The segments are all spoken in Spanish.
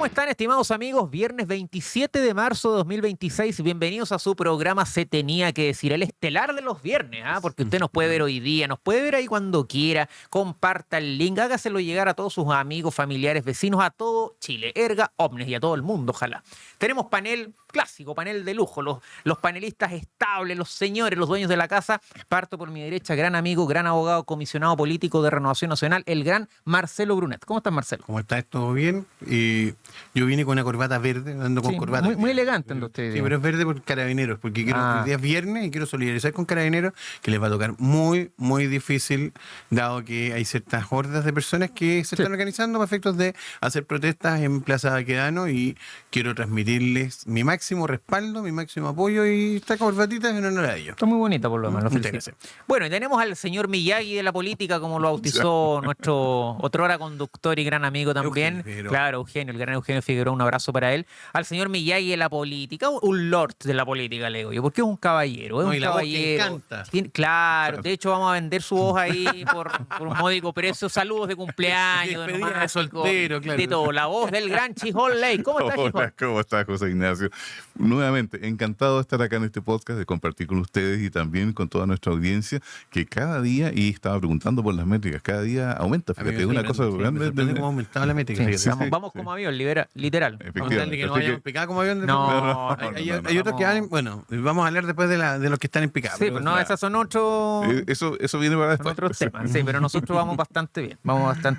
¿Cómo están, estimados amigos? Viernes 27 de marzo de 2026. Bienvenidos a su programa Se Tenía que Decir, el estelar de los viernes, porque usted nos puede ver hoy día, nos puede ver ahí cuando quiera. Comparta el link, hágaselo llegar a todos sus amigos, familiares, vecinos, a todo Chile, erga omnes y a todo el mundo, ojalá. Tenemos panel clásico, panel de lujo, los panelistas estables, los señores, los dueños de la casa. Parto por mi derecha, gran amigo, gran abogado, comisionado político de Renovación Nacional, el gran Marcelo Brunet. ¿Cómo estás, Marcelo? ¿Cómo estás? ¿Todo bien? Yo vine con una corbata verde, ando con corbata. Muy elegante ando usted. Sí, pero es verde por Carabineros, porque el día es viernes y quiero solidarizar con Carabineros, que les va a tocar muy, muy difícil, dado que hay ciertas hordas de personas que se están organizando para efectos de hacer protestas en Plaza Baquedano, y quiero transmitirles mi máximo respaldo, mi máximo apoyo, y esta corbatita es en honor a ellos. Está muy bonita, por lo menos. Muchas gracias. Bueno, y tenemos al señor Miyagi de la política, como lo bautizó nuestro otrora conductor y gran amigo también. Claro, Eugenio, el gran Eugenio Figueroa, un abrazo para él. Al señor Miyagi de la política, un lord de la política, le digo yo, porque es un caballero, es un caballero. Voz que encanta. Claro, de hecho vamos a vender su voz ahí por un módico precio. Saludos de cumpleaños, de soltero, claro. De todo, la voz del gran Chijol Ley. ¿Cómo estás, Chijol? Hola, ¿cómo estás, José Ignacio? Nuevamente, encantado de estar acá en este podcast, de compartir con ustedes y también con toda nuestra audiencia, que cada día, y estaba preguntando por las métricas, cada día aumenta. Fíjate, es una cosa grande. Hemos aumentado la métrica. Sí, vamos como avión, literal. Efectivamente. Que no vayan picados como avión. No, hay otros que van, bueno, vamos a hablar después de los que están en picado. Sí, pero no, esas son otros. Eso viene para después. Otros temas, sí, pero nosotros vamos bastante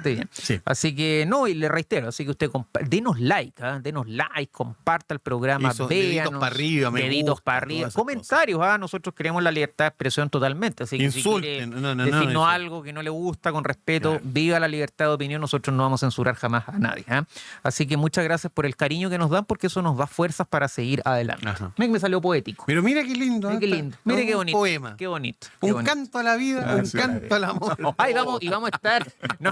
bien. Sí. Así que, no, y le reitero, así que usted denos like, comparta el programa, deditos para arriba, deditos para arriba, comentarios, nosotros queremos la libertad de expresión totalmente, así que insulten, si quiere decirnos algo que no le gusta, con respeto, claro. Viva la libertad de opinión, nosotros no vamos a censurar jamás a nadie. Así que muchas gracias por el cariño que nos dan, porque eso nos da fuerzas para seguir adelante. Mira que me salió poético. Pero mira qué lindo. Mira qué lindo. Mira qué bonito. Poema. Qué bonito. Un canto a la vida, un canto al amor. Vamos a estar. No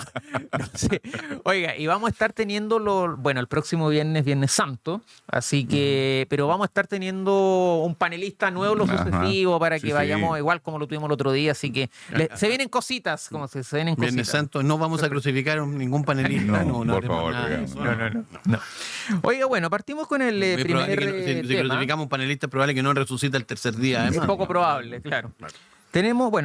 sé. Oiga, y vamos a estar teniendo el próximo Viernes Santo, así que, pero vamos a estar teniendo un panelista nuevo, lo sucesivo, para que vayamos igual como lo tuvimos el otro día, así que se vienen cositas, se vienen cositas. Viernes Santo, no vamos a crucificar a ningún panelista. No, por favor. No. Oiga, bueno, partimos con el primer tema. Si crucificamos a un panelista, es probable que no resucita el tercer día. Además. Es poco probable, claro.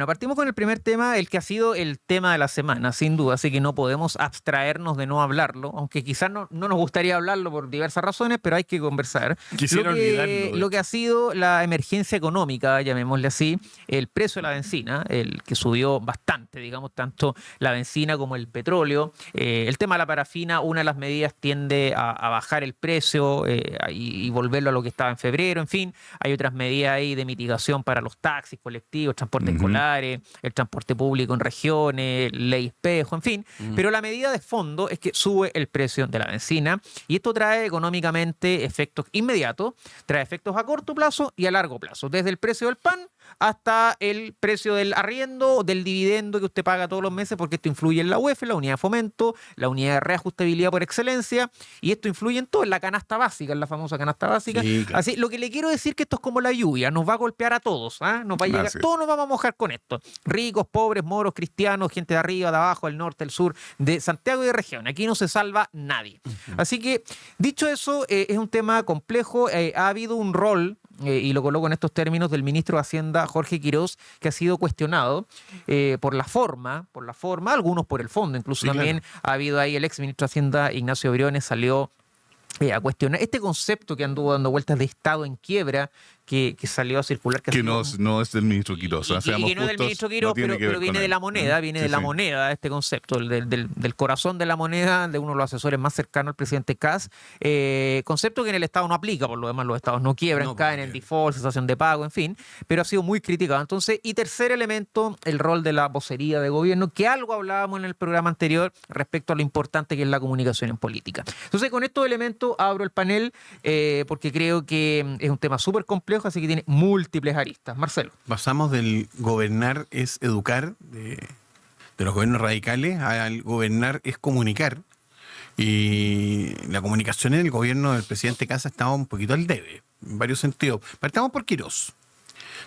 Partimos con el primer tema, el que ha sido el tema de la semana, sin duda, así que no podemos abstraernos de no hablarlo, aunque quizás no nos gustaría hablarlo por diversas razones, pero hay que conversar. Quisiera olvidarlo. Lo que ha sido la emergencia económica, llamémosle así, el precio de la benzina, el que subió bastante, digamos, tanto la benzina como el petróleo. El tema de la parafina, una de las medidas tiende a bajar el precio y volverlo a lo que estaba en febrero, en fin. Hay otras medidas ahí de mitigación para los taxis colectivos, transporte escolares, el transporte público en regiones, ley espejo, en fin. Pero la medida de fondo es que sube el precio de la benzina, y esto trae económicamente efectos inmediatos, trae efectos a corto plazo y a largo plazo, desde el precio del pan hasta el precio del arriendo, del dividendo que usted paga todos los meses, porque esto influye en la UEF, la unidad de fomento, la unidad de reajustabilidad por excelencia, y esto influye en todo, en la canasta básica, en la famosa canasta básica. Sí, claro. Así, lo que le quiero decir es que esto es como la lluvia, nos va a golpear a todos, nos va a llegar, todos nos vamos a mojar con esto, ricos, pobres, moros, cristianos, gente de arriba, de abajo, del norte, del sur, de Santiago y de región, aquí no se salva nadie. Así que, dicho eso, es un tema complejo, ha habido un rol, y lo coloco en estos términos, del ministro de Hacienda, Jorge Quirós, que ha sido cuestionado por la forma, algunos por el fondo, incluso también claro. Ha habido ahí el ex ministro de Hacienda, Ignacio Briones, salió a cuestionar este concepto que anduvo dando vueltas de Estado en quiebra, que salió a circular. Que no es del ministro Quirós. Que no es del ministro Quirós, pero viene de la moneda, moneda, este concepto, del corazón de la moneda, de uno de los asesores más cercanos al presidente Kast. Concepto que en el Estado no aplica, por lo demás los Estados no quiebran, caen en default, cesación de pago, en fin, pero ha sido muy criticado. Entonces, y tercer elemento, el rol de la vocería de gobierno, que algo hablábamos en el programa anterior respecto a lo importante que es la comunicación en política. Entonces, con estos elementos abro el panel, porque creo que es un tema súper complejo, así que tiene múltiples aristas. Marcelo. Pasamos del gobernar es educar, de los gobiernos radicales, al gobernar es comunicar. Y la comunicación en el gobierno del presidente Kast estaba un poquito al debe, en varios sentidos. Partamos por Quirós.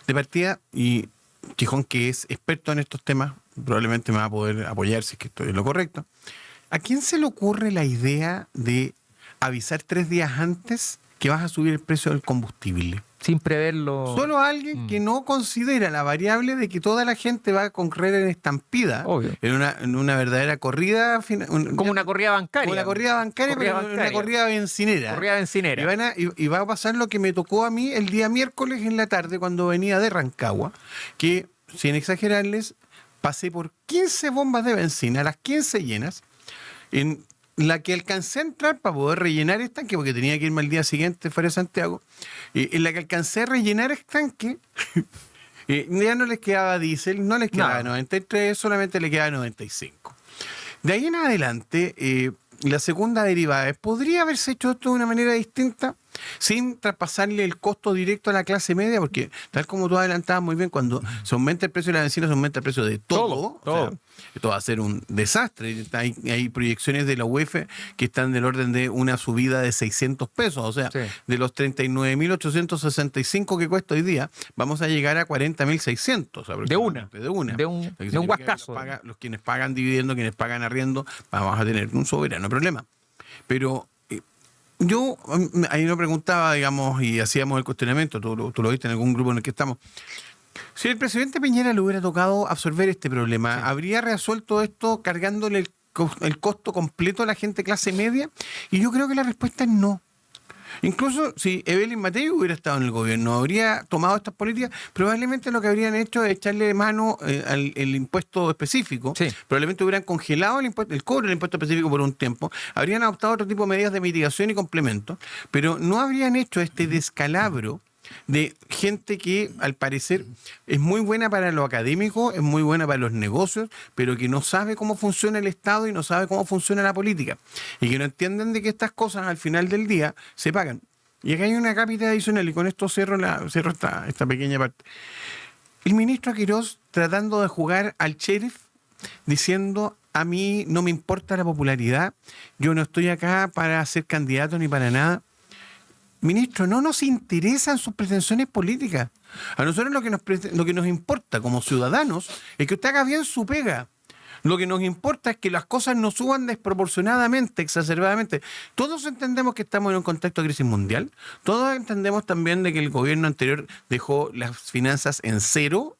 De partida, y Chijón, que es experto en estos temas, probablemente me va a poder apoyar si es que estoy en lo correcto. ¿A quién se le ocurre la idea de avisar 3 días antes que vas a subir el precio del combustible. Sin preverlo. Solo alguien que no considera la variable de que toda la gente va a correr en estampida, Obvio. en una verdadera corrida. Como una corrida bancaria. Como una corrida bancaria, Corrida pero bancaria. una corrida bencinera. Corrida bencinera. Y va a pasar lo que me tocó a mí el día miércoles en la tarde cuando venía de Rancagua, que, sin exagerarles, pasé por 15 bombas de benzina, las 15 llenas, en la que alcancé a entrar para poder rellenar el tanque, porque tenía que irme al día siguiente fuera de Santiago, en la que alcancé a rellenar el tanque, ya no les quedaba diésel, no les quedaba 93, solamente le quedaba 95. De ahí en adelante, la segunda derivada es, ¿podría haberse hecho esto de una manera distinta? Sin traspasarle el costo directo a la clase media, porque tal como tú adelantabas muy bien, cuando se aumenta el precio de la benzina, se aumenta el precio de todo. Todo. O sea, esto va a ser un desastre. Hay proyecciones de la UEF que están del orden de una subida de 600 pesos. O sea, Sí. de los 39.865 que cuesta hoy día, vamos a llegar a 40.600. De una. De una. De un Lo que de un significa que guascazo. los quienes pagan dividendo, quienes pagan arriendo, vamos a tener un soberano problema. Pero yo ahí nos preguntaba, digamos, y hacíamos el cuestionamiento, tú lo viste en algún grupo en el que estamos. Si el presidente Piñera le hubiera tocado absorber este problema, ¿habría resuelto esto cargándole el costo completo a la gente clase media? Y yo creo que la respuesta es no. Incluso si Evelyn Matei hubiera estado en el gobierno, habría tomado estas políticas, probablemente lo que habrían hecho es echarle mano al impuesto específico. Sí. Probablemente hubieran congelado el cobro del impuesto específico por un tiempo, habrían adoptado otro tipo de medidas de mitigación y complemento, pero no habrían hecho este descalabro de gente que al parecer es muy buena para lo académico, es muy buena para los negocios, pero que no sabe cómo funciona el Estado y no sabe cómo funciona la política. Y que no entienden de que estas cosas al final del día se pagan. Y acá hay una cápita adicional, y con esto cierro esta pequeña parte. El ministro Quirós tratando de jugar al sheriff, diciendo: a mí no me importa la popularidad, yo no estoy acá para ser candidato ni para nada. Ministro, no nos interesan sus pretensiones políticas. A nosotros lo que nos importa como ciudadanos es que usted haga bien su pega. Lo que nos importa es que las cosas no suban desproporcionadamente, exacerbadamente. Todos entendemos que estamos en un contexto de crisis mundial. Todos entendemos también de que el gobierno anterior dejó las finanzas en cero,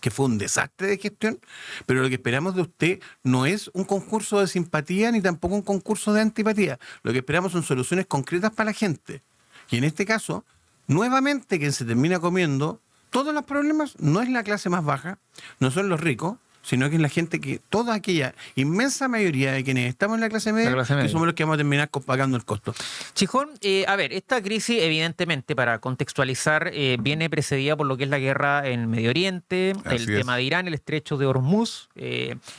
que fue un desastre de gestión, pero lo que esperamos de usted no es un concurso de simpatía ni tampoco un concurso de antipatía. Lo que esperamos son soluciones concretas para la gente. Y en este caso, nuevamente, quien se termina comiendo todos los problemas no es la clase más baja, no son los ricos, sino que es la gente que, toda aquella inmensa mayoría de quienes estamos en la clase media, que somos los que vamos a terminar pagando el costo. Chijón, a ver, esta crisis, evidentemente, para contextualizar, viene precedida por lo que es la guerra en Medio Oriente, el tema de Irán, el estrecho de Hormuz,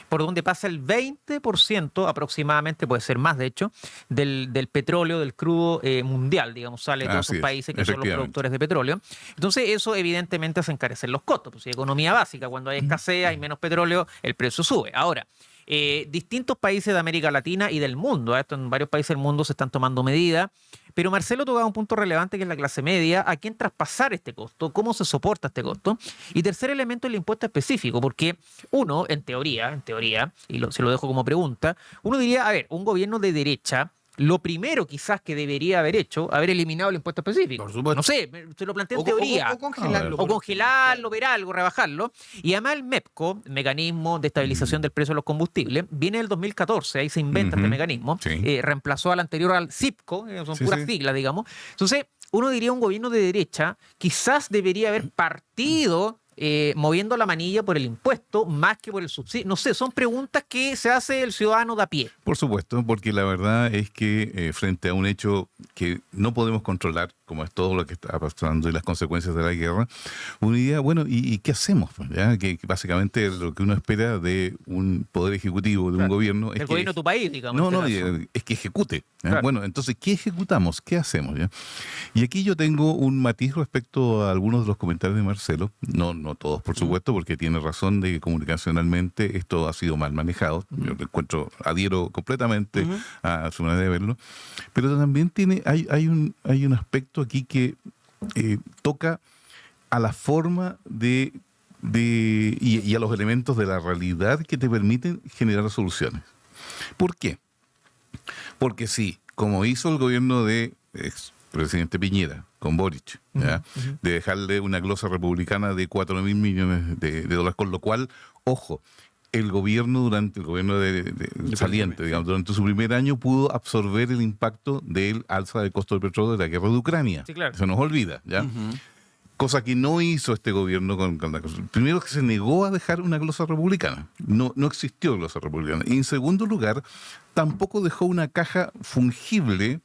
por donde pasa el 20% aproximadamente, puede ser más de hecho, del petróleo, del crudo mundial, digamos, sale de todos esos países que son los productores de petróleo. Entonces, eso evidentemente hace encarecer los costos. Pues, economía básica, cuando hay escasez, hay menos petróleo, el precio sube. Ahora, distintos países de América Latina y del mundo, esto en varios países del mundo se están tomando medidas, pero Marcelo tocaba un punto relevante que es la clase media, a quién traspasar este costo, cómo se soporta este costo. Y tercer elemento, el impuesto específico, porque uno, en teoría, y se lo dejo como pregunta, uno diría, a ver, un gobierno de derecha, lo primero quizás que debería haber hecho, haber eliminado el impuesto específico. Por supuesto. No sé, se lo planteé en teoría. O congelarlo. O congelarlo, ver algo, rebajarlo. Y además el MEPCO, Mecanismo de Estabilización del Precio de los Combustibles, viene del 2014, ahí se inventa este mecanismo, reemplazó al anterior, al CIPCO, son puras siglas, digamos. Entonces, uno diría un gobierno de derecha quizás debería haber partido moviendo la manilla por el impuesto más que por el subsidio. No sé, son preguntas que se hace el ciudadano de a pie. Por supuesto, porque la verdad es que frente a un hecho que no podemos controlar, como es todo lo que está pasando y las consecuencias de la guerra, uno diría, bueno, ¿y qué hacemos? ¿Ya? Que básicamente lo que uno espera de un poder ejecutivo, de un gobierno... El gobierno de tu país, digamos. No, es que ejecute. Claro. Bueno, entonces, ¿qué ejecutamos? ¿Qué hacemos? ¿Ya? Y aquí yo tengo un matiz respecto a algunos de los comentarios de Marcelo. No todos, por supuesto, porque tiene razón de que comunicacionalmente esto ha sido mal manejado. Yo lo adhiero completamente a su manera de verlo. Pero también hay un aspecto aquí que toca a la forma y a los elementos de la realidad que te permiten generar soluciones. ¿Por qué? Porque si como hizo el gobierno de expresidente Piñera con Boric, ¿ya? De dejarle una glosa republicana de 4.000 millones de dólares, con lo cual, ojo, el gobierno de saliente, digamos, durante su primer año pudo absorber el impacto del alza del costo del petróleo de la guerra de Ucrania. Sí, claro. Se nos olvida, ¿ya? Cosa que no hizo este gobierno con la cosa. Primero, que se negó a dejar una glosa republicana. No existió glosa republicana. Y en segundo lugar, tampoco dejó una caja fungible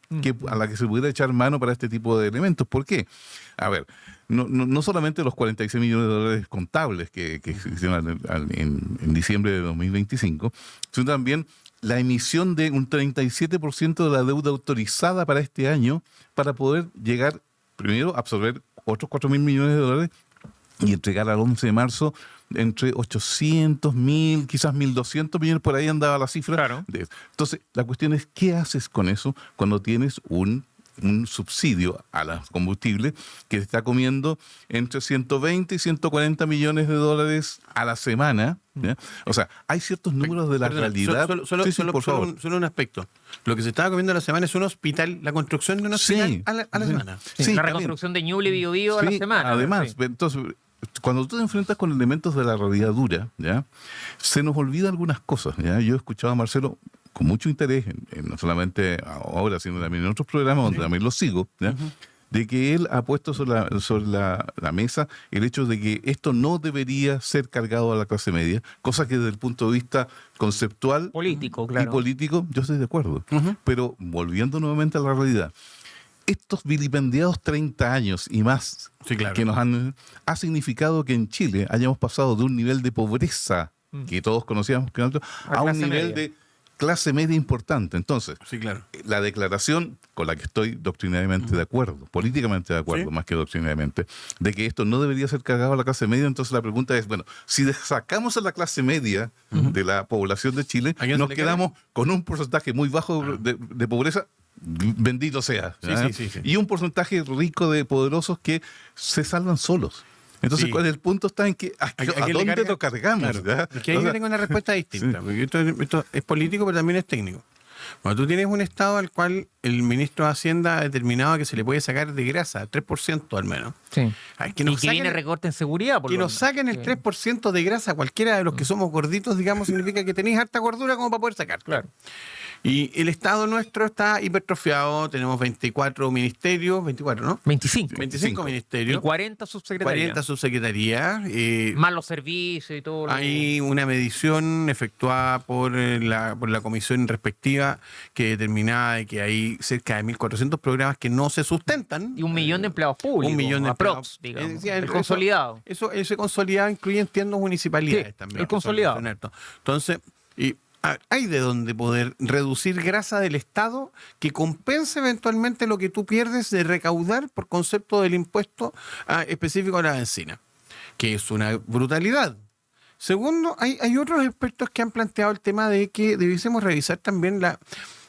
a la que se pudiera echar mano para este tipo de elementos. ¿Por qué? A ver, no solamente los 46 millones de dólares contables que existieron en diciembre de 2025, sino también la emisión de un 37% de la deuda autorizada para este año, para poder llegar, primero, a absorber otros 4.000 millones de dólares y entregar al 11 de marzo entre 800.000, quizás 1.200 millones, por ahí andaba la cifra. Claro. Entonces, la cuestión es, ¿qué haces con eso cuando tienes un subsidio a los combustibles que se está comiendo entre 120 y 140 millones de dólares a la semana? ¿Ya? O sea, hay ciertos números de la realidad. Solo un aspecto. Lo que se estaba comiendo a la semana es un hospital, la construcción de un hospital a la semana. Sí, la reconstrucción de Ñuble y Biobío a la semana. Además, entonces, cuando tú te enfrentas con elementos de la realidad dura, ¿ya? Se nos olvida algunas cosas, ¿ya? Yo he escuchado a Marcelo con mucho interés, no solamente ahora, sino también en otros programas donde también los sigo, ¿ya? De que él ha puesto sobre la mesa el hecho de que esto no debería ser cargado a la clase media, cosa que desde el punto de vista conceptual político, claro, y político, yo estoy de acuerdo. Pero volviendo nuevamente a la realidad, estos vilipendiados 30 años y más que nos ha significado que en Chile hayamos pasado de un nivel de pobreza que todos conocíamos a un nivel de clase media importante. Entonces, la declaración con la que estoy doctrinariamente de acuerdo, políticamente de acuerdo, más que doctrinariamente, de que esto no debería ser cargado a la clase media, entonces la pregunta es, bueno, si sacamos a la clase media de la población de Chile, nos quedamos con un porcentaje muy bajo de pobreza, bendito sea, y un porcentaje rico de poderosos que se salvan solos. Entonces, ¿cuál es el punto? Está en que ¿a dónde lo cargamos? Claro. Es que ahí yo tengo una respuesta distinta, porque esto es político, pero también es técnico. Cuando tú tienes un estado al cual el ministro de Hacienda ha determinado que se le puede sacar de grasa, 3% al menos. Sí. Que y que viene recorte en seguridad. Que nos saquen el 3% de grasa, cualquiera de los que somos gorditos, digamos, significa que tenéis harta gordura como para poder sacar. Claro. Y el Estado nuestro está hipertrofiado, tenemos 24 ministerios, 24, ¿no? 25 ministerios. Y 40 subsecretarías. 40 subsecretarías. Más los servicios y todo. Hay una medición efectuada por la comisión respectiva que determinaba de que hay cerca de 1.400 programas que no se sustentan. Y 1 millón de empleados públicos. 1 millón de empleados, digamos. El consolidado. Ese consolidado incluye, entiendo, municipalidades también. El consolidado. Entonces, hay de dónde poder reducir grasa del Estado que compense eventualmente lo que tú pierdes de recaudar por concepto del impuesto específico a la benzina, que es una brutalidad. Segundo, hay otros expertos que han planteado el tema de que debiésemos revisar también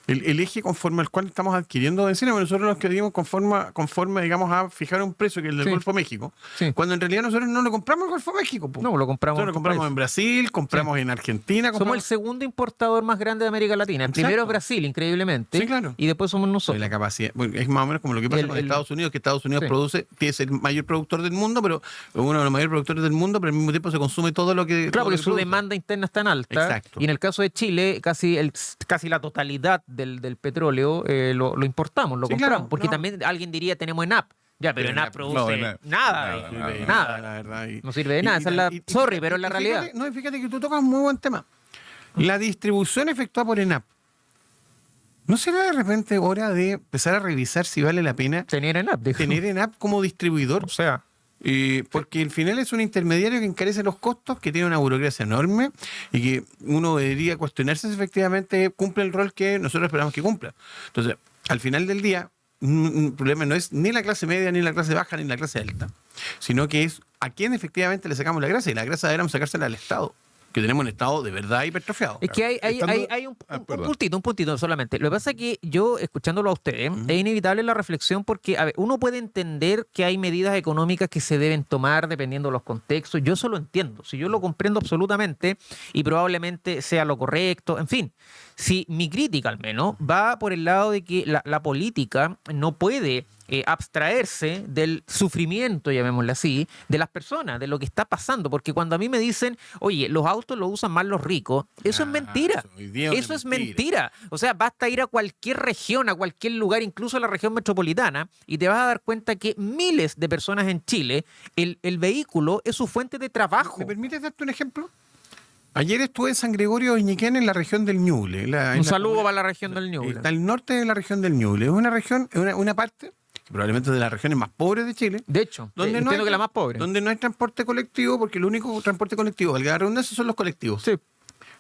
el eje conforme al cual estamos adquiriendo benzina, porque nosotros nos quedamos conforme, digamos, a fijar un precio que es el del Golfo México, cuando en realidad nosotros no lo compramos al Golfo México. No, lo compramos. Nosotros lo compramos en Brasil, compramos en Argentina. Somos el segundo importador más grande de América Latina. El primero es Brasil, increíblemente. Sí, claro. Y después somos nosotros. La capacidad, es más o menos como lo que pasa con Estados Unidos, que Estados Unidos produce, que es el mayor productor del mundo, pero uno de los mayores productores del mundo, pero al mismo tiempo se consume todo lo que... Claro, porque su demanda interna es tan alta. Exacto. Y en el caso de Chile, casi la totalidad del petróleo lo importamos, lo compramos. Claro, porque también alguien diría, tenemos ENAP. Ya, pero ENAP produce nada. La verdad. No sirve de nada. Pero es la realidad. Fíjate que tú tocas un muy buen tema. La distribución efectuada por ENAP. ¿No será de repente hora de empezar a revisar si vale la pena tener ENAP como distribuidor? O sea, porque al final es un intermediario que encarece los costos, que tiene una burocracia enorme y que uno debería cuestionarse si efectivamente cumple el rol que nosotros esperamos que cumpla. Entonces, al final del día, un problema no es ni la clase media, ni la clase baja, ni la clase alta, sino que es a quién efectivamente le sacamos la grasa, y la grasa deberíamos sacársela al Estado. que tenemos un Estado de verdad hipertrofiado. Es que hay un puntito solamente. Lo que pasa es que yo, escuchándolo a ustedes, es inevitable la reflexión porque, a ver, uno puede entender que hay medidas económicas que se deben tomar dependiendo de los contextos. Yo eso lo entiendo. Si yo lo comprendo absolutamente y probablemente sea lo correcto, en fin. Si mi crítica, al menos, va por el lado de que la política no puede abstraerse del sufrimiento, llamémosle así, de las personas, de lo que está pasando. Porque cuando a mí me dicen, oye, los autos los usan más los ricos, eso es mentira. Eso es mentira. O sea, basta ir a cualquier región, a cualquier lugar, incluso a la región metropolitana, y te vas a dar cuenta que miles de personas en Chile, el vehículo es su fuente de trabajo. ¿Me permites darte un ejemplo? Ayer estuve en San Gregorio de Ñiquén, en la región del Ñuble. Un saludo para la región del Ñuble. Está al norte de la región del Ñuble. Es una región, una parte, probablemente de las regiones más pobres de Chile. De hecho, donde entiendo que la más pobre. Donde no hay transporte colectivo, porque el único transporte colectivo, valga la redundancia, son los colectivos. Sí.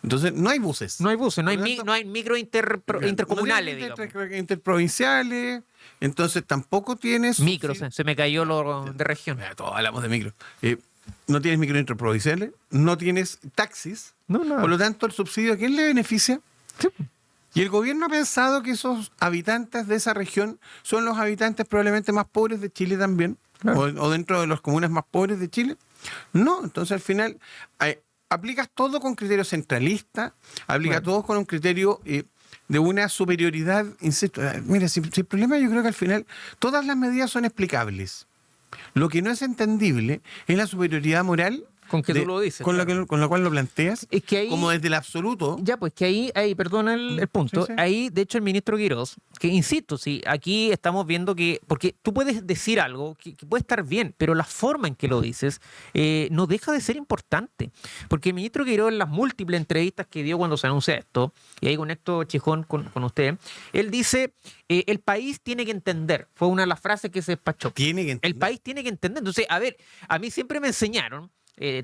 Entonces, no hay buses. No hay buses, no hay micro intercomunales, digamos. Interprovinciales. Entonces, tampoco tienes... Micros, se me cayó lo de región. Todos hablamos de micro. No tienes micro interprovinciales, no tienes taxis. No, nada. Por lo tanto, el subsidio, ¿a quién le beneficia? Sí. Y el gobierno ha pensado que esos habitantes de esa región son los habitantes probablemente más pobres de Chile también, claro. o dentro de las comunas más pobres de Chile. No, entonces al final aplicas todo con criterio centralista, aplicas todo con un criterio de una superioridad, insisto. Mira, si el problema, yo creo que al final todas las medidas son explicables. Lo que no es entendible es la superioridad moral. Con que tú lo dices. Con la cual lo planteas, es que ahí, como desde el absoluto. Ya, pues que ahí perdona el punto. Sí. Ahí, de hecho, el ministro Quirós, que insisto, sí, aquí estamos viendo que, porque tú puedes decir algo que puede estar bien, pero la forma en que lo dices no deja de ser importante. Porque el ministro Quirós, en las múltiples entrevistas que dio cuando se anuncia esto, y ahí conecto, Chijón, con usted, él dice, el país tiene que entender, fue una de las frases que se despachó. Tiene que entender. El país tiene que entender. Entonces, a ver, a mí siempre me enseñaron,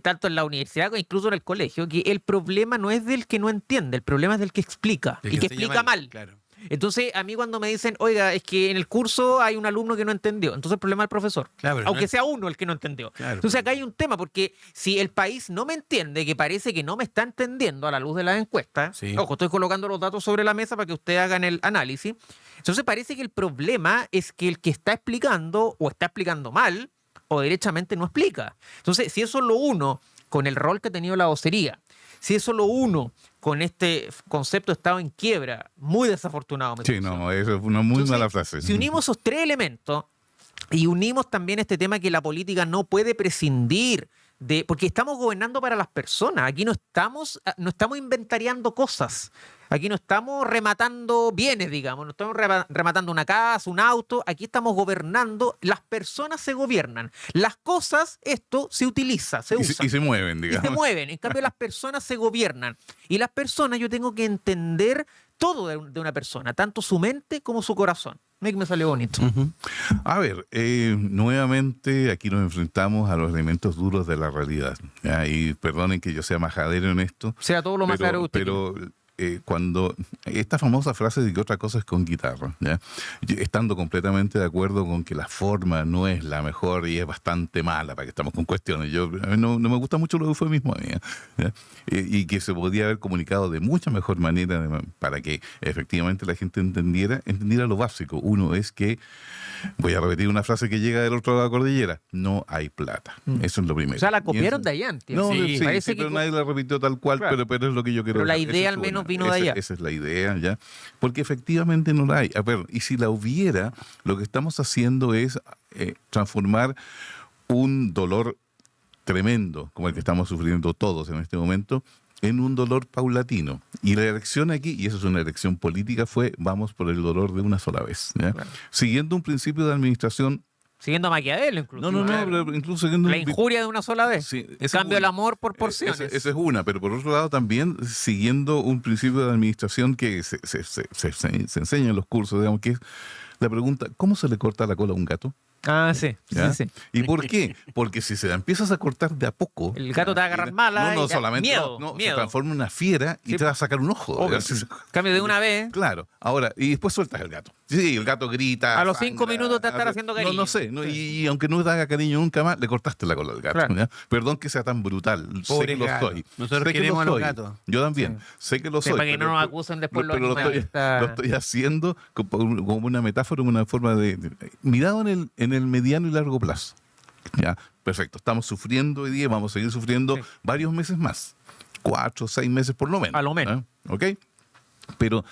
tanto en la universidad como incluso en el colegio, que el problema no es del que no entiende, el problema es del que explica y que explica mal. Claro. Entonces, a mí cuando me dicen, oiga, es que en el curso hay un alumno que no entendió, entonces el problema es el profesor, claro, aunque sea uno el que no entendió. Claro. Entonces acá hay un tema, porque si el país no me entiende, que parece que no me está entendiendo a la luz de las encuestas, sí. Ojo, estoy colocando los datos sobre la mesa para que ustedes hagan el análisis, entonces parece que el problema es que el que está explicando o está explicando mal o derechamente no explica. Entonces, si eso lo uno con el rol que ha tenido la vocería, si eso lo uno con este concepto de Estado en quiebra, muy desafortunado. Sí, no, eso es una muy mala frase. Si unimos esos tres elementos y unimos también este tema que la política no puede prescindir de, porque estamos gobernando para las personas, aquí no estamos inventariando cosas. Aquí no estamos rematando bienes, digamos, no estamos rematando una casa, un auto, aquí estamos gobernando, las personas se gobiernan, las cosas, esto se utiliza, se usa. Y se mueven, digamos. Y se mueven, en cambio las personas se gobiernan. Y las personas, yo tengo que entender todo de una persona, tanto su mente como su corazón. Mira que me salió bonito. A ver, nuevamente aquí nos enfrentamos a los elementos duros de la realidad. ¿Ya? Y perdonen que yo sea majadero en esto. Sea todo lo más claro que usted pero cuando esta famosa frase de que otra cosa es con guitarra, ¿ya? Estando completamente de acuerdo con que la forma no es la mejor y es bastante mala, para que estamos con cuestiones. A mí no me gusta mucho los eufemismos, ¿ya? Y que se podía haber comunicado de mucha mejor manera para que efectivamente la gente entendiera lo básico. Uno es que, voy a repetir una frase que llega del otro lado de la cordillera, no hay plata. Eso es lo primero. O sea, la copiaron de allá, entiendo. No, sí, parece pero que nadie la repitió tal cual, claro. pero es lo que yo quiero. Pero la idea al menos vino de allá. Esa es la idea, ¿ya? Porque efectivamente no la hay. A ver, y si la hubiera, lo que estamos haciendo es transformar un dolor tremendo, como el que estamos sufriendo todos en este momento, en un dolor paulatino. Y la elección aquí, y eso es una elección política, fue vamos por el dolor de una sola vez, ¿ya? Claro. Siguiendo un principio de administración. Siguiendo a Maquiavelo, incluso. No, pero incluso siguiendo la injuria de una sola vez. Sí, el cambio del amor por porciones. Esa es una, pero por otro lado también siguiendo un principio de administración que se enseña en los cursos, digamos, que es la pregunta, ¿cómo se le corta la cola a un gato? Ah, sí. ¿Y por qué? Porque si se la empiezas a cortar de a poco, el gato te va a agarrar mala. No, solamente miedo. Se transforma en una fiera y te va a sacar un ojo. Cambio de una vez. Claro. Ahora, y después sueltas el gato. Sí, el gato grita. A los 5 sangra, minutos te estar haciendo cariño. No sé. Y aunque no te haga cariño nunca más, le cortaste la cola al gato. Claro. ¿ya? Perdón que sea tan brutal. Sé Pobre que lo gato. soy. Nosotros Sé que queremos a lo los soy. gatos. Yo también. Sé que lo Sí, soy. para que no pero- nos acusen después los pero lo animalistas. estoy haciendo como una metáfora, como una forma de mirado en el mediano y largo plazo. Ya, perfecto. Estamos sufriendo hoy día, vamos a seguir sufriendo Sí. varios meses más. 4 o 6 meses por lo menos. A lo menos. ¿Ok? Pero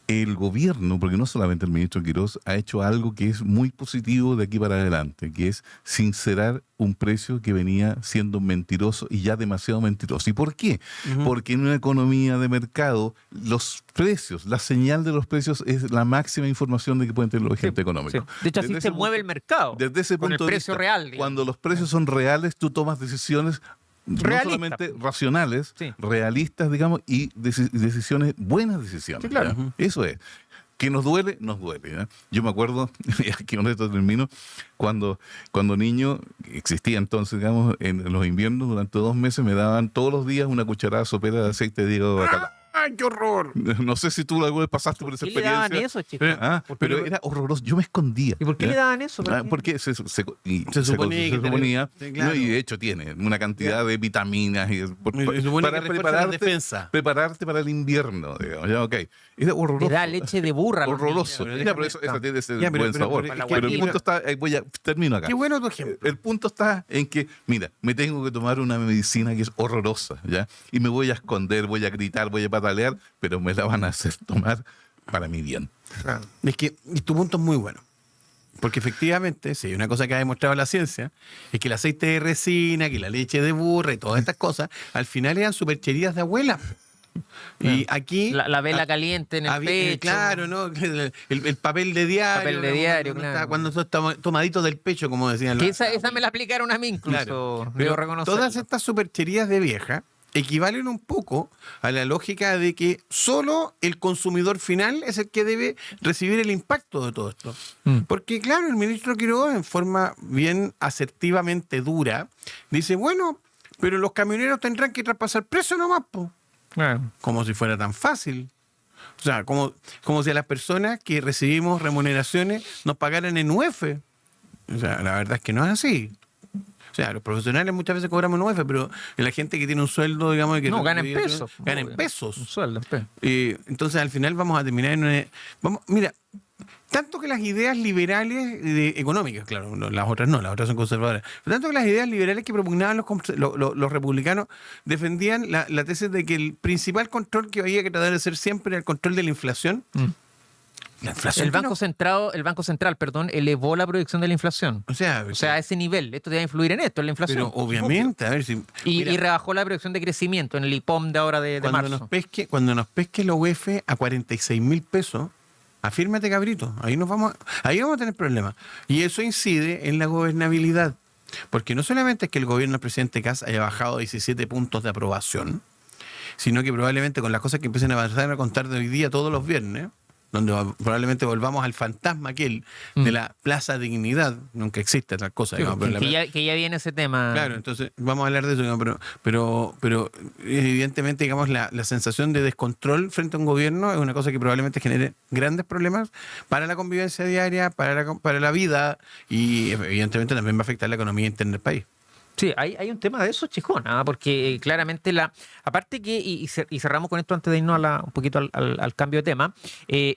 el gobierno, porque no solamente el ministro Quirós, ha hecho algo que es muy positivo de aquí para adelante, que es sincerar un precio que venía siendo mentiroso y ya demasiado mentiroso. ¿Y por qué? Porque en una economía de mercado, los precios, la señal de los precios es la máxima información de que pueden tener los agentes económicos. Sí. De hecho, así Desde se ese mueve punto- el mercado. Desde ese con punto el de precio vista, real. digamos. cuando los precios son reales, tú tomas decisiones no Realistas. solamente racionales, Sí. realistas, digamos, y decisiones, buenas decisiones. Sí, claro. ¿ya? Eso es. Que nos duele, nos duele. ¿ya? Yo me acuerdo, y aquí con esto termino, cuando niño, existía entonces, digamos, en los inviernos, durante 2 meses me daban todos los días una cucharada sopera de aceite de hígado de bacalao. ¡Ay, qué horror! No sé si tú alguna vez pasaste por esa ¿Qué le daban experiencia. eso, chico? Pero era horroroso. Yo me escondía. ¿Y por qué ¿ya? le daban eso? Porque se Se suponía que suponía, sí, claro. ¿no? Y de hecho tiene una cantidad de vitaminas Se supone que refuerza la defensa. prepararte para el invierno, digamos, ya, ok. Era horroroso. Le da leche de burra. a los Horroroso. niños. Ya, pero eso tiene ese Ya, pero- buen pero- sabor. pero- Para la Pero el guatita. punto está, termino acá. Qué bueno tu ejemplo. El punto está en que, mira, me tengo que tomar una medicina que es horrorosa, ¿ya? Y me voy a esconder, voy a gritar, voy a patalear, pero me la van a hacer tomar para mi bien. Es que y tu punto es muy bueno. Porque efectivamente, sí, una cosa que ha demostrado la ciencia es que el aceite de resina, que la leche de burra y todas estas cosas, al final eran supercherías de abuela. Y aquí... La vela caliente en el pecho. Claro, ¿no? El papel de diario. Papel de ¿no? diario, Cuando claro. está- Cuando está tomadito del pecho, como decían. Que los- esa me la aplicaron a mí incluso. Claro. Debo Pero reconocerlo. todas estas supercherías de vieja equivalen un poco a la lógica de que solo el consumidor final es el que debe recibir el impacto de todo esto. Mm. Porque, claro, el ministro Quiroga, en forma bien asertivamente dura, dice, bueno, pero los camioneros tendrán que traspasar precio nomás, po. Claro. Como si fuera tan fácil. O sea, como si a las personas que recibimos remuneraciones nos pagaran en UF. O sea, la verdad es que no es así. O sea, los profesionales muchas veces cobramos en UF, pero la gente que tiene un sueldo, digamos... Que No, gana en pesos. Gana en Un pesos. sueldo en pesos. Entonces, al final vamos a terminar en una... Mira, tanto que las ideas liberales económicas, claro, no, las otras no, las otras son conservadoras, pero tanto que las ideas liberales que propugnaban los republicanos defendían la tesis de que el principal control que había que tratar de hacer siempre era el control de la inflación. La inflación El Banco Central, perdón, elevó la proyección de la inflación. O sea, A ese nivel. Esto debe influir en esto, en la inflación. pero obviamente, a ver si... Y mira, rebajó la proyección de crecimiento en el IPOM de ahora de marzo. cuando nos pesque la UF a 46.000 pesos, afírmate, cabrito, ahí vamos a tener problemas. Y eso incide en la gobernabilidad. Porque no solamente es que el gobierno del presidente Kast haya bajado 17 puntos de aprobación, sino que probablemente con las cosas que empiecen a avanzar a contar de hoy día todos los viernes, donde probablemente volvamos al fantasma aquel de la Plaza Dignidad, nunca existe tal cosa. digamos, pero Que ya viene ese tema. Claro, entonces vamos a hablar de eso, digamos, pero evidentemente, digamos, la sensación de descontrol frente a un gobierno es una cosa que probablemente genere grandes problemas para la convivencia diaria, para la vida y evidentemente también va a afectar la economía interna del país. Sí, hay un tema de eso, chicón, porque claramente aparte que, y cerramos con esto antes de irnos un poquito al cambio de tema,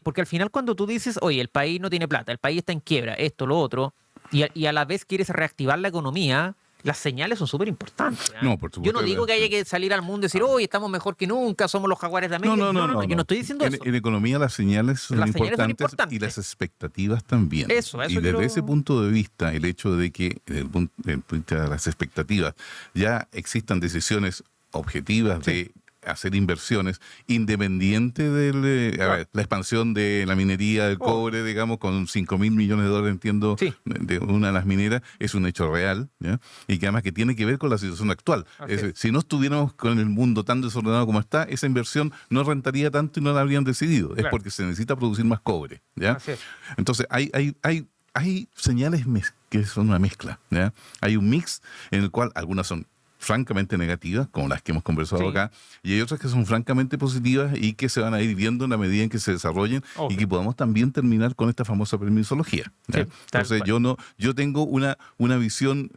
porque al final cuando tú dices, oye, el país no tiene plata, el país está en quiebra, esto, lo otro, y a la vez quieres reactivar la economía, las señales son súper importantes. No, por supuesto. Yo no digo que haya que salir al mundo y decir, oye, estamos mejor que nunca, somos los jaguares de América. No, yo no estoy diciendo eso. En economía las señales son Las señales son importantes importantes. y las expectativas también. Eso y desde quiero- ese punto de vista, el hecho de que, desde el punto de vista de las expectativas, ya existan decisiones objetivas de hacer inversiones independiente de la expansión de la minería del cobre, digamos, con 5.000 millones de dólares, entiendo, Sí. de una de las mineras, es un hecho real, ¿ya? Y que además que tiene que ver con la situación actual. Así Es decir, si no estuviéramos con el mundo tan desordenado como está, esa inversión no rentaría tanto y no la habrían decidido. Es Claro. porque se necesita producir más cobre, ¿ya? Así es. Entonces, hay señales que son una mezcla, ¿ya? Hay un mix en el cual algunas son francamente negativas, como las que hemos conversado Sí. acá, y hay otras que son francamente positivas y que se van a ir viendo en la medida en que se desarrollen Obvio. y que podamos también terminar con esta famosa permisología. ¿ya? Sí, tal Entonces cual. yo tengo una visión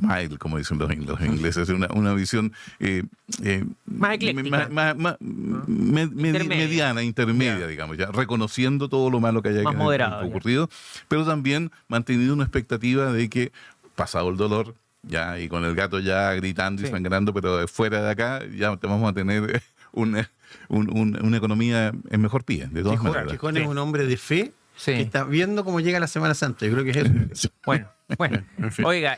mild, como dicen los ingleses, una visión Más ecléctica. mediana, intermedia, Ya. digamos, ya reconociendo todo lo malo que haya Más moderado, ya. ocurrido, pero también manteniendo una expectativa de que, pasado el dolor, ya, y con el gato ya gritando y Sí. sangrando, pero fuera de acá ya te vamos a tener una economía en mejor pie, de todas Quijón, maneras. Quijón Sí. es un hombre de fe Sí. que está viendo cómo llega la Semana Santa. Yo creo que es eso. Bueno. En fin. Oiga,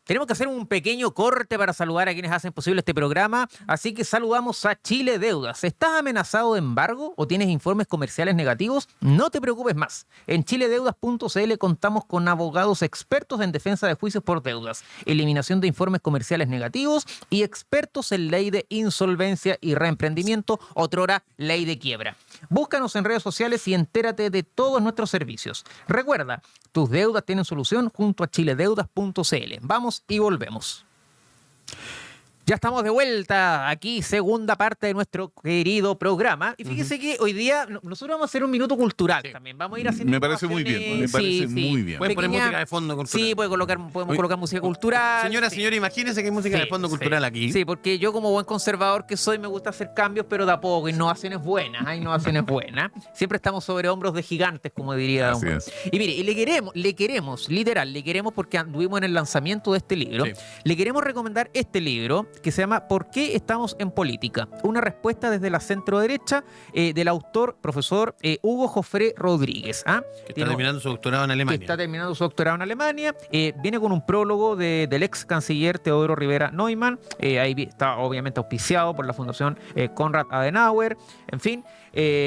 tenemos que hacer un pequeño corte para saludar a quienes hacen posible este programa, así que saludamos a Chile Deudas. ¿Estás amenazado de embargo o tienes informes comerciales negativos? No te preocupes más. En chiledeudas.cl contamos con abogados expertos en defensa de juicios por deudas, eliminación de informes comerciales negativos y expertos en ley de insolvencia y reemprendimiento, otrora ley de quiebra. Búscanos en redes sociales y entérate de todos nuestros servicios. Recuerda, tus deudas tienen solución junto a chiledeudas.cl. Vamos y volvemos. Ya estamos de vuelta aquí, segunda parte de nuestro querido programa. Y fíjese que hoy día nosotros vamos a hacer un minuto cultural también. Vamos a ir haciendo Me parece muy bien, innovaciones. me parece muy bien. Pueden poner Pequeña- música de fondo cultural. Sí, podemos Oye, colocar música cultural. Señora, Sí. señora, imagínese que hay música de Sí, fondo sí. cultural aquí. Sí, porque yo como buen conservador que soy me gusta hacer cambios, pero de a poco, innovaciones buenas, hay innovaciones buenas. Siempre estamos sobre hombros de gigantes, como diría don Así Juan. es. Y mire, y le queremos porque anduvimos en el lanzamiento de este libro, Sí. le queremos recomendar este libro que se llama ¿Por qué estamos en política? Una respuesta desde la centro derecha del autor, profesor Hugo Jofré Rodríguez. ¿Ah? Que está Tiene- terminando su doctorado en que Alemania. está terminando su doctorado en Alemania. Viene con un prólogo del ex canciller Teodoro Rivera Neumann. Está obviamente auspiciado por la Fundación Konrad Adenauer. En fin,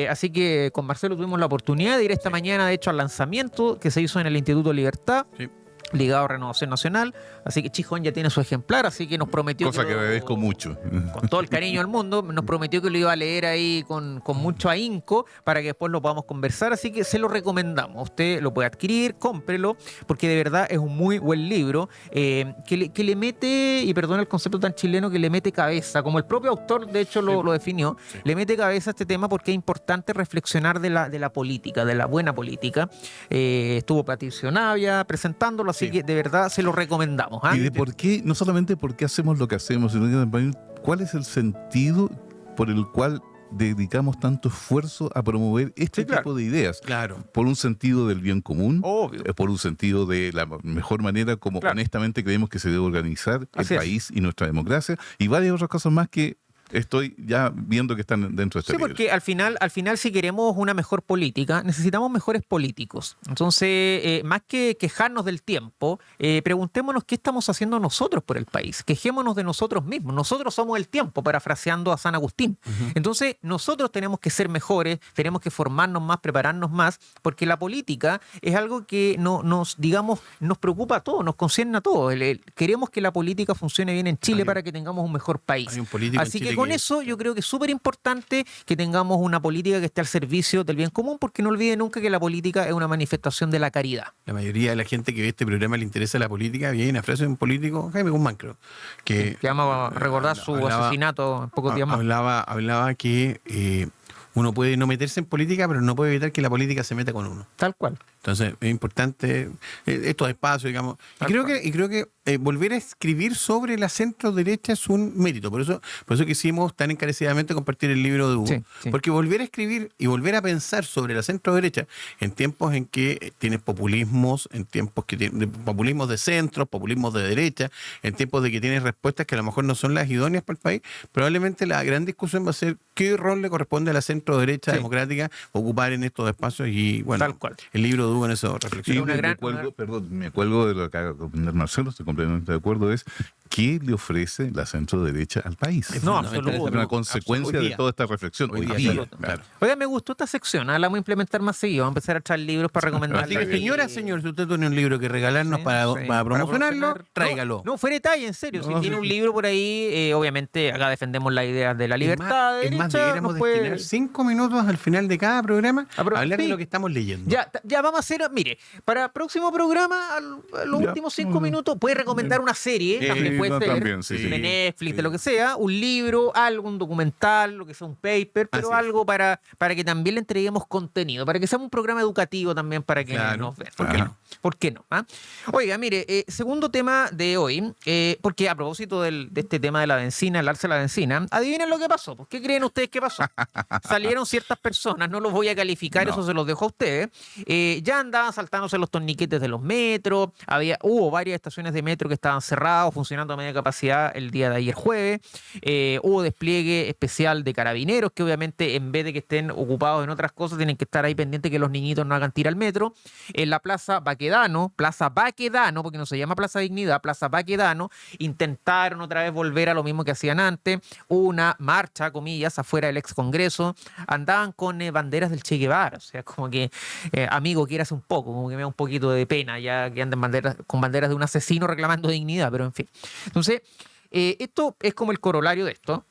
así que con Marcelo tuvimos la oportunidad de ir esta mañana, de hecho, al lanzamiento que se hizo en el Instituto Libertad. Sí. Ligado a Renovación Nacional, así que Chijón ya tiene su ejemplar, así que nos prometió Cosa que lo- agradezco mucho. con todo el cariño del mundo, nos prometió que lo iba a leer ahí con mucho ahínco para que después lo podamos conversar, así que se lo recomendamos. Usted lo puede adquirir, cómprelo, porque de verdad es un muy buen libro que le mete, y perdona el concepto tan chileno, que le mete cabeza, como el propio autor de hecho lo definió, Sí. le mete cabeza a este tema porque es importante reflexionar de la política, de la buena política. Estuvo Patricio Navia presentándolo, así Sí. que de verdad se lo recomendamos. ¿Ah? Y de por qué, no solamente por qué hacemos lo que hacemos, sino que también cuál es el sentido por el cual dedicamos tanto esfuerzo a promover este Sí, claro. tipo de ideas. Claro. Por un sentido del bien común, Obvio. por un sentido de la mejor manera como Claro. honestamente creemos que se debe organizar Así el es. país y nuestra democracia, y varias otras cosas más que estoy ya viendo que están dentro de este Sí, libro. porque al final, si queremos una mejor política, necesitamos mejores políticos. Entonces, más que quejarnos del tiempo, preguntémonos qué estamos haciendo nosotros por el país. Quejémonos de nosotros mismos. Nosotros somos el tiempo, parafraseando a San Agustín. Entonces, nosotros tenemos que ser mejores, tenemos que formarnos más, prepararnos más, porque la política es algo que nos preocupa a todos, nos concierne a todos. Queremos que la política funcione bien en Chile Hay un- para que tengamos un mejor país. hay un político en Así que Chile con que- eso yo creo que es súper importante que tengamos una política que esté al servicio del bien común, porque no olviden nunca que la política es una manifestación de la caridad. La mayoría de la gente que ve este programa le interesa la política. Y hay una frase de un político, Jaime Guzmán, creo, que Que vamos a recordar su hablaba- asesinato en pocos días más. hablaba que uno puede no meterse en política, pero no puede evitar que la política se meta con uno. Tal cual. Entonces es importante estos espacios, digamos. Y Tal creo que volver a escribir sobre la centro derecha es un mérito. Por eso quisimos tan encarecidamente compartir el libro de Hugo. Sí, sí. Porque volver a escribir y volver a pensar sobre la centro derecha en tiempos en que tienes populismos, en tiempos que tienes populismos de centro, populismos de derecha, en tiempos de que tienes respuestas que a lo mejor no son las idóneas para el país, probablemente la gran discusión va a ser qué rol le corresponde a la centro derecha Sí. democrática ocupar en estos espacios. Y bueno, Tal cual. el libro de Hugo en eso Y reflexiona. una gran- me cuelgo de lo que acaba de comentar Marcelo, estoy completamente de acuerdo, es ¿qué le ofrece la centro derecha al país? Es No, fundamental. absoluto. Es una consecuencia Hoy de día. toda esta reflexión. Hoy Hoy día, día, absoluto, claro. Oiga, me gustó esta sección, la vamos a implementar más seguido, vamos a empezar a traer libros para recomendar. Así que, señora, señor, si usted tiene un libro que regalarnos para promocionarlo, tráigalo. No, fuera detalle, en serio. Si No, tiene sí. un libro por ahí, obviamente acá defendemos las ideas de la libertad. Es más, derecha, deberíamos nos puede- destinar 5 minutos al final de cada programa a pero- hablar de sí. lo que estamos leyendo. Ya vamos a hacer, mire, para próximo programa, a los Ya. últimos 5 minutos, puede recomendar una serie, también puede no, ser también, sí, de sí. Netflix, de Sí. lo que sea, un libro, algo, un documental, lo que sea, un paper, pero Así es. algo para que también le entreguemos contenido, para que sea un programa educativo también para quienes Claro. nos ven. ¿Por qué Ajá. no? ¿Por qué no? ¿Ah? Oiga, mire, segundo tema de hoy, porque a propósito de este tema de la benzina, el alza de la benzina, adivinen lo que pasó. ¿Pues qué creen ustedes que pasó? Salieron ciertas personas, no los voy a calificar, No. eso se los dejo a ustedes, ya andaban saltándose los torniquetes de los metros, hubo varias estaciones de metro que estaban cerradas, funcionando a media capacidad el día de ayer jueves, hubo despliegue especial de carabineros que obviamente en vez de que estén ocupados en otras cosas tienen que estar ahí pendientes que los niñitos no hagan tira al metro. En la Plaza Baquedano, porque no se llama Plaza Dignidad, Plaza Baquedano, intentaron otra vez volver a lo mismo que hacían antes, hubo una marcha, comillas, afuera del ex Congreso, andaban con banderas del Che Guevara, o sea, como que, amigo, quieras un poco, como que me da un poquito de pena ya que anden con banderas de un asesino reclamando dignidad, pero en fin. Entonces, esto es como el corolario de esto.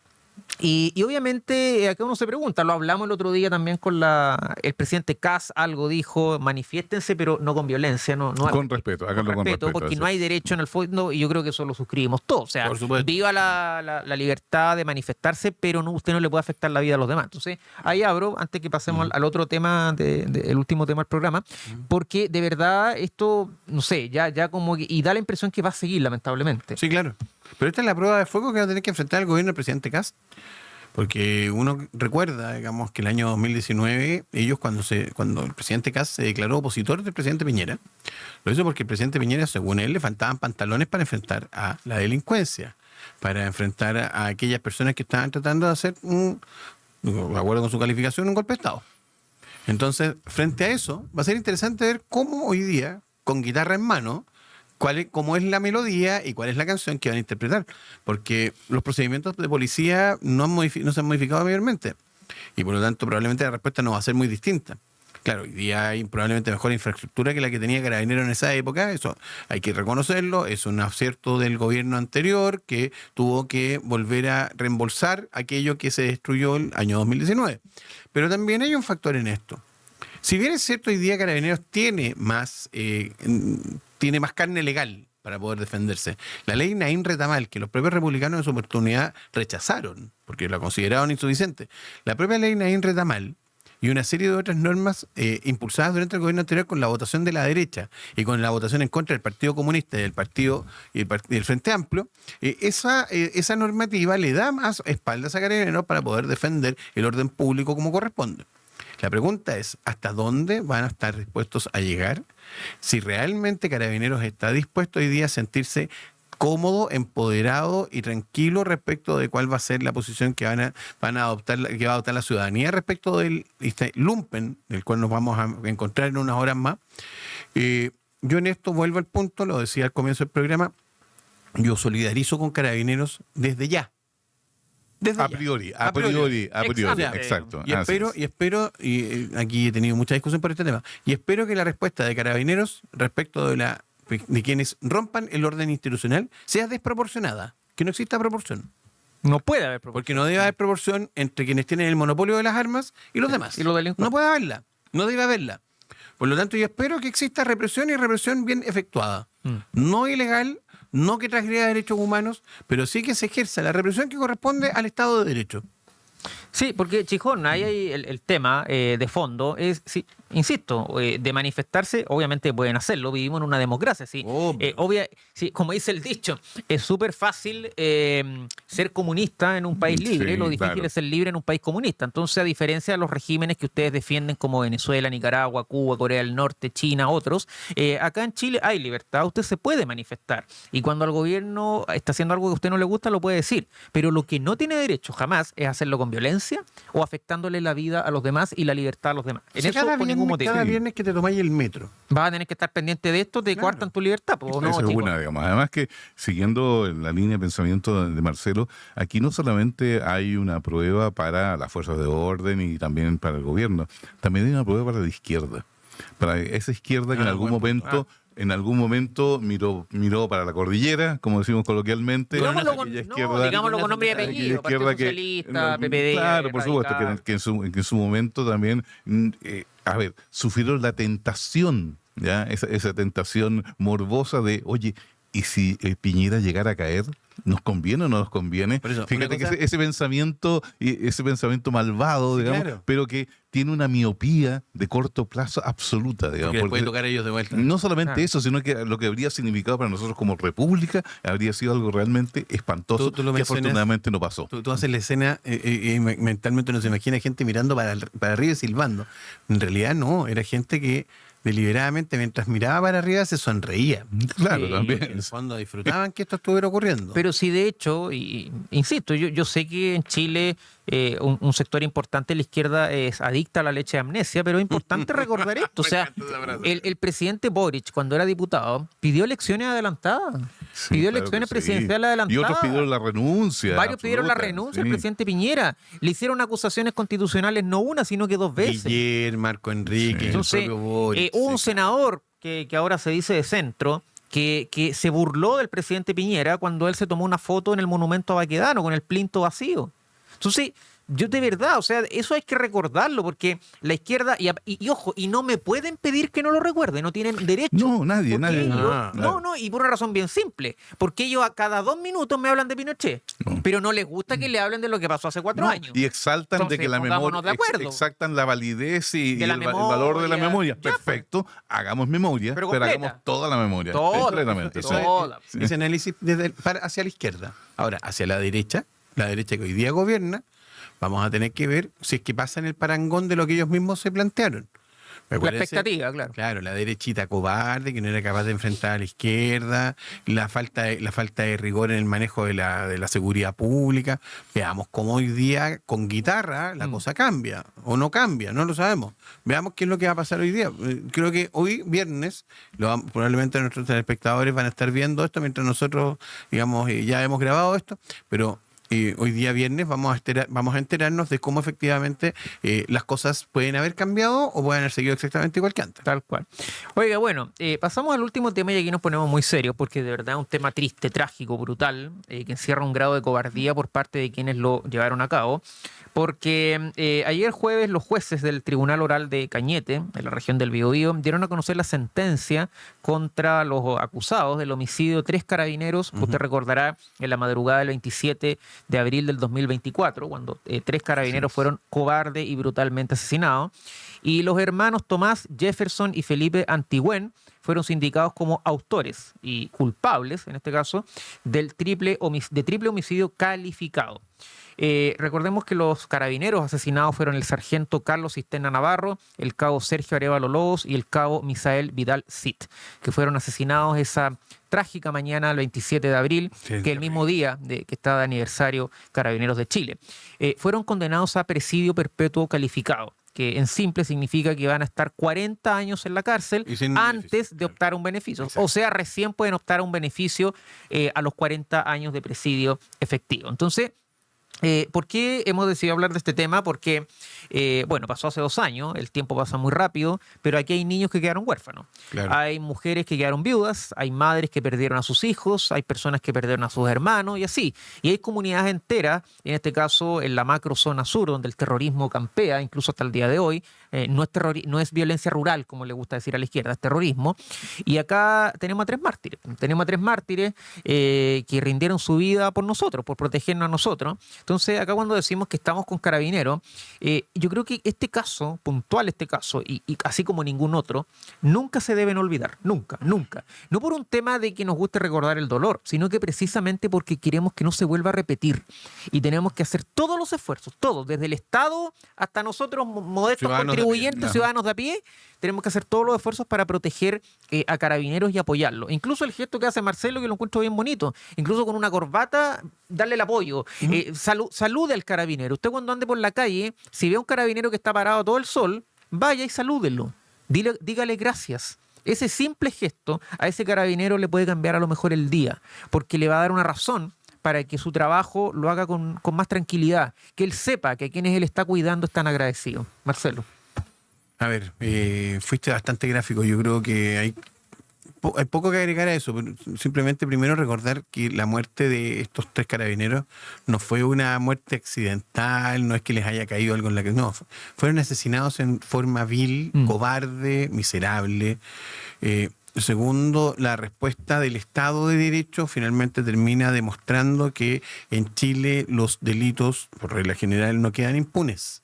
Y obviamente acá uno se pregunta, lo hablamos el otro día también con el presidente Kast, algo dijo, manifiéstense pero no con violencia, no Con respeto, háganlo con respeto. porque eso. no hay derecho en el fondo y yo creo que eso lo suscribimos todos, o sea, Por supuesto. viva la libertad de manifestarse, pero usted no le puede afectar la vida a los demás. Entonces, ahí abro, antes que pasemos al otro tema, el último tema del programa, porque de verdad esto, no sé, ya como que, y da la impresión que va a seguir lamentablemente. Sí, claro. Pero esta es la prueba de fuego que va a tener que enfrentar el gobierno del presidente Kast. Porque uno recuerda, digamos, que el año 2019, ellos cuando el presidente Kast se declaró opositor del presidente Piñera, lo hizo porque el presidente Piñera, según él, le faltaban pantalones para enfrentar a la delincuencia, para enfrentar a aquellas personas que estaban tratando de hacer, de acuerdo con su calificación, un golpe de Estado. Entonces, frente a eso, va a ser interesante ver cómo hoy día, con guitarra en mano, cómo es la melodía y cuál es la canción que van a interpretar. Porque los procedimientos de policía no se han modificado mayormente. Y por lo tanto, probablemente la respuesta no va a ser muy distinta. Claro, hoy día hay probablemente mejor infraestructura que la que tenía Carabineros en esa época, eso hay que reconocerlo, es un acierto del gobierno anterior que tuvo que volver a reembolsar aquello que se destruyó el año 2019. Pero también hay un factor en esto. Si bien es cierto, hoy día Carabineros tiene más carne legal para poder defenderse. La ley Naim Retamal, que los propios republicanos en su oportunidad rechazaron, porque la consideraron insuficiente. La propia ley Naim Retamal y una serie de otras normas impulsadas durante el gobierno anterior con la votación de la derecha y con la votación en contra del Partido Comunista y del Frente Amplio, esa normativa le da más espaldas a Carabineros para poder defender el orden público como corresponde. La pregunta es, ¿hasta dónde van a estar dispuestos a llegar? Si realmente Carabineros está dispuesto hoy día a sentirse cómodo, empoderado y tranquilo respecto de cuál va a ser la posición que van a adoptar, que va a adoptar la ciudadanía respecto del lumpen, del cual nos vamos a encontrar en unas horas más. Yo en esto vuelvo al punto, lo decía al comienzo del programa, yo solidarizo con Carabineros desde ya. A priori, exacto. Y espero, y aquí he tenido mucha discusión por este tema, y espero que la respuesta de Carabineros respecto de quienes rompan el orden institucional sea desproporcionada, que no exista proporción. No puede haber proporción. Porque no debe haber proporción entre quienes tienen el monopolio de las armas y los demás. Y los delincuentes. No puede haberla, no debe haberla. Por lo tanto, yo espero que exista represión y represión bien efectuada. No ilegal, no que transgreda derechos humanos, pero sí que se ejerza la represión que corresponde al Estado de Derecho. Sí, porque Chijón, ahí hay el tema de fondo, es, sí, insisto, de manifestarse, obviamente pueden hacerlo, vivimos en una democracia, sí. Sí, como dice el dicho, es súper fácil ser comunista en un país libre, Sí, lo difícil claro. es ser libre en un país comunista. Entonces, a diferencia de los regímenes que ustedes defienden como Venezuela, Nicaragua, Cuba, Corea del Norte, China, otros, acá en Chile hay libertad, usted se puede manifestar. Y cuando el gobierno está haciendo algo que a usted no le gusta, lo puede decir. Pero lo que no tiene derecho jamás es hacerlo con violencia o afectándole la vida a los demás y la libertad a los demás. En O sea, eso, con ningún motivo. cada viernes que te tomáis el metro. Vas a tener que estar pendiente de esto, te Claro. coartan tu libertad, ¿o no, Esa es chico? una, digamos. Además que, siguiendo la línea de pensamiento de Marcelo, aquí no solamente hay una prueba para las fuerzas de orden y también para el gobierno, también hay una prueba para la izquierda. Para esa izquierda que en algún momento miró para la cordillera, como decimos coloquialmente. Digámoslo Aquella con, izquierda- no, digámoslo con nombre y aquella apellido, Partido izquierda que- Socialista, PPD. Claro, por supuesto, Radical. que en su momento también, sufrieron la tentación, ¿ya? Esa tentación morbosa de, oye, ¿y si Piñera llegara a caer? ¿Nos conviene o no nos conviene? Por eso, Fíjate una cosa- que ese pensamiento malvado, Sí, digamos, claro. pero que tiene una miopía de corto plazo absoluta, digamos. Porque les puede porque tocar a ellos de vuelta. no solamente Claro. eso, sino que lo que habría significado para nosotros como república habría sido algo realmente espantoso, Tú lo que mencionas. afortunadamente no pasó. Tú haces la escena y mentalmente uno se imagina gente mirando para arriba y silbando. En realidad no, era gente que deliberadamente mientras miraba para arriba se sonreía. Claro, Sí, también. En el fondo disfrutaban que esto estuviera ocurriendo. Pero sí, de hecho, y insisto, yo sé que en Chile un sector importante de la izquierda es adicta a la leche de amnesia, pero es importante recordar esto. O sea, el presidente Boric, cuando era diputado, pidió elecciones adelantadas. Sí, pidió claro elecciones que sí. presidenciales adelantadas. Y otros pidieron la renuncia. Varios pidieron la absoluta, renuncia sí. al presidente Piñera. Le hicieron acusaciones constitucionales no una, sino que dos veces. Guillermo, Marco Enrique, Sí. el Entonces, propio Boric. hubo un sí. senador que ahora se dice de centro, que se burló del presidente Piñera cuando él se tomó una foto en el monumento a Baquedano con el plinto vacío. Entonces, yo de verdad, o sea, eso hay que recordarlo, porque la izquierda, y ojo, y no me pueden pedir que no lo recuerde, no tienen derecho. No, nadie, Porque nadie. ellos- No, no, y por una razón bien simple, porque ellos a cada 2 minutos me hablan de Pinochet, No. pero no les gusta que le hablen de lo que pasó hace 4 No, años. y exaltan Entonces, de que la pongámonos memoria, de acuerdo. exaltan la validez y De la el valor de la memoria. memoria. Ya, Perfecto, hagamos memoria, Pero pero completa. hagamos toda la memoria. Toda, completamente. eso sí. es. Toda. Sí. Ese análisis hacia la izquierda. Ahora, hacia la derecha que hoy día gobierna, vamos a tener que ver si es que pasa en el parangón de lo que ellos mismos se plantearon. La Acuérdense, expectativa, claro. Claro, la derechita cobarde, que no era capaz de enfrentar a la izquierda, la falta de rigor en el manejo de la seguridad pública. Veamos cómo hoy día con guitarra la cosa cambia, o no cambia, no lo sabemos. Veamos qué es lo que va a pasar hoy día. Creo que hoy, viernes, probablemente nuestros telespectadores van a estar viendo esto mientras nosotros, digamos, ya hemos grabado esto, pero hoy día viernes vamos a enterarnos de cómo efectivamente las cosas pueden haber cambiado o pueden haber seguido exactamente igual que antes. Tal cual. Oiga, bueno, pasamos al último tema y aquí nos ponemos muy serios porque de verdad es un tema triste, trágico, brutal, que encierra un grado de cobardía por parte de quienes lo llevaron a cabo. Porque ayer jueves los jueces del Tribunal Oral de Cañete, en la región del Biobío, dieron a conocer la sentencia contra los acusados del homicidio de 3 carabineros. Usted recordará en la madrugada del 27 de abril del 2024, cuando 3 carabineros fueron cobarde y brutalmente asesinados. Y los hermanos Tomás, Jefferson y Felipe Antigüén fueron sindicados como autores y culpables, en este caso, de triple homicidio calificado. Recordemos que los carabineros asesinados fueron el sargento Carlos Cisterna Navarro, el cabo Sergio Arevalo Lobos y el cabo Misael Vidal Cid, que fueron asesinados esa trágica mañana del 27 de abril, Sí, que el mismo día que está de aniversario Carabineros de Chile. Fueron condenados a presidio perpetuo calificado, que en simple significa que van a estar 40 años en la cárcel Y sin antes beneficio, de optar a un beneficio. Exacto. O sea, recién pueden optar a un beneficio a los 40 años de presidio efectivo. Entonces, ¿por qué hemos decidido hablar de este tema? Porque, bueno, pasó hace 2 años, el tiempo pasa muy rápido, pero aquí hay niños que quedaron huérfanos. Claro. Hay mujeres que quedaron viudas, hay madres que perdieron a sus hijos, hay personas que perdieron a sus hermanos y así. Y hay comunidades enteras, en este caso en la macro zona sur, donde el terrorismo campea, incluso hasta el día de hoy. No es violencia rural, como le gusta decir a la izquierda, es terrorismo. Y acá tenemos a 3 mártires. Tenemos a 3 mártires que rindieron su vida por nosotros, por protegernos a nosotros. Entonces, acá cuando decimos que estamos con Carabineros, yo creo que este caso, puntual este caso, y así como ningún otro, nunca se deben olvidar. Nunca, nunca. No por un tema de que nos guste recordar el dolor, sino que precisamente porque queremos que no se vuelva a repetir. Y tenemos que hacer todos los esfuerzos, todos, desde el Estado hasta nosotros, modestos Ciudadanos de contribuyentes, pie. ciudadanos de a pie, tenemos que hacer todos los esfuerzos para proteger a Carabineros y apoyarlo. Incluso el gesto que hace Marcelo, que lo encuentro bien bonito, incluso con una corbata, darle el apoyo. Salude al carabinero. Usted cuando ande por la calle, si ve a un carabinero que está parado todo el sol, vaya y salúdelo. Dígale gracias. Ese simple gesto a ese carabinero le puede cambiar a lo mejor el día, porque le va a dar una razón para que su trabajo lo haga con más tranquilidad, que él sepa que a quienes él está cuidando están agradecidos. Marcelo. A ver, fuiste bastante gráfico. Yo creo que hay poco que agregar a eso. Pero simplemente primero recordar que la muerte de estos 3 carabineros no fue una muerte accidental, no es que les haya caído algo en la que... No, fueron asesinados en forma vil, cobarde, miserable. segundo, la respuesta del Estado de Derecho finalmente termina demostrando que en Chile los delitos, por regla general, no quedan impunes.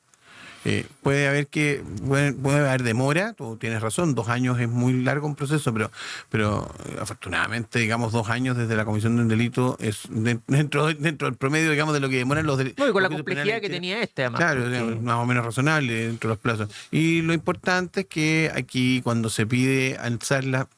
Puede haber demora, tú tienes razón, 2 años es muy largo un proceso, pero afortunadamente, digamos, 2 años desde la comisión de un delito es dentro del promedio, digamos, de lo que demoran los delitos. No, y con la complejidad que tenía además. Claro, porque... más o menos razonable dentro de los plazos. Y lo importante es que aquí, cuando se pide alzarla,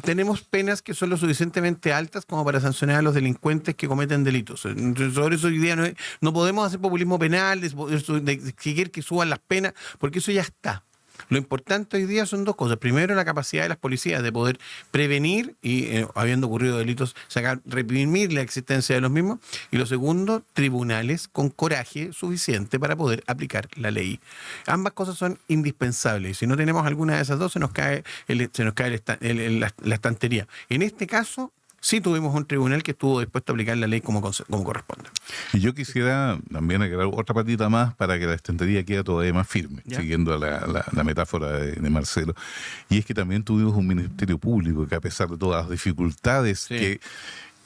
tenemos penas que son lo suficientemente altas como para sancionar a los delincuentes que cometen delitos. Entonces, sobre eso hoy día no podemos hacer populismo penal, de exigir que suban las penas, porque eso ya está. Lo importante hoy día son 2 cosas. Primero, la capacidad de las policías de poder prevenir y, habiendo ocurrido delitos, reprimir la existencia de los mismos. Y lo segundo, tribunales con coraje suficiente para poder aplicar la ley. Ambas cosas son indispensables. Y si no tenemos alguna de esas dos, se nos cae la estantería. En este caso, sí tuvimos un tribunal que estuvo dispuesto a aplicar la ley como corresponde. Y yo quisiera también agregar otra patita más para que la estantería quede todavía más firme, ¿Ya? siguiendo la metáfora de Marcelo. Y es que también tuvimos un Ministerio Público que, a pesar de todas las dificultades que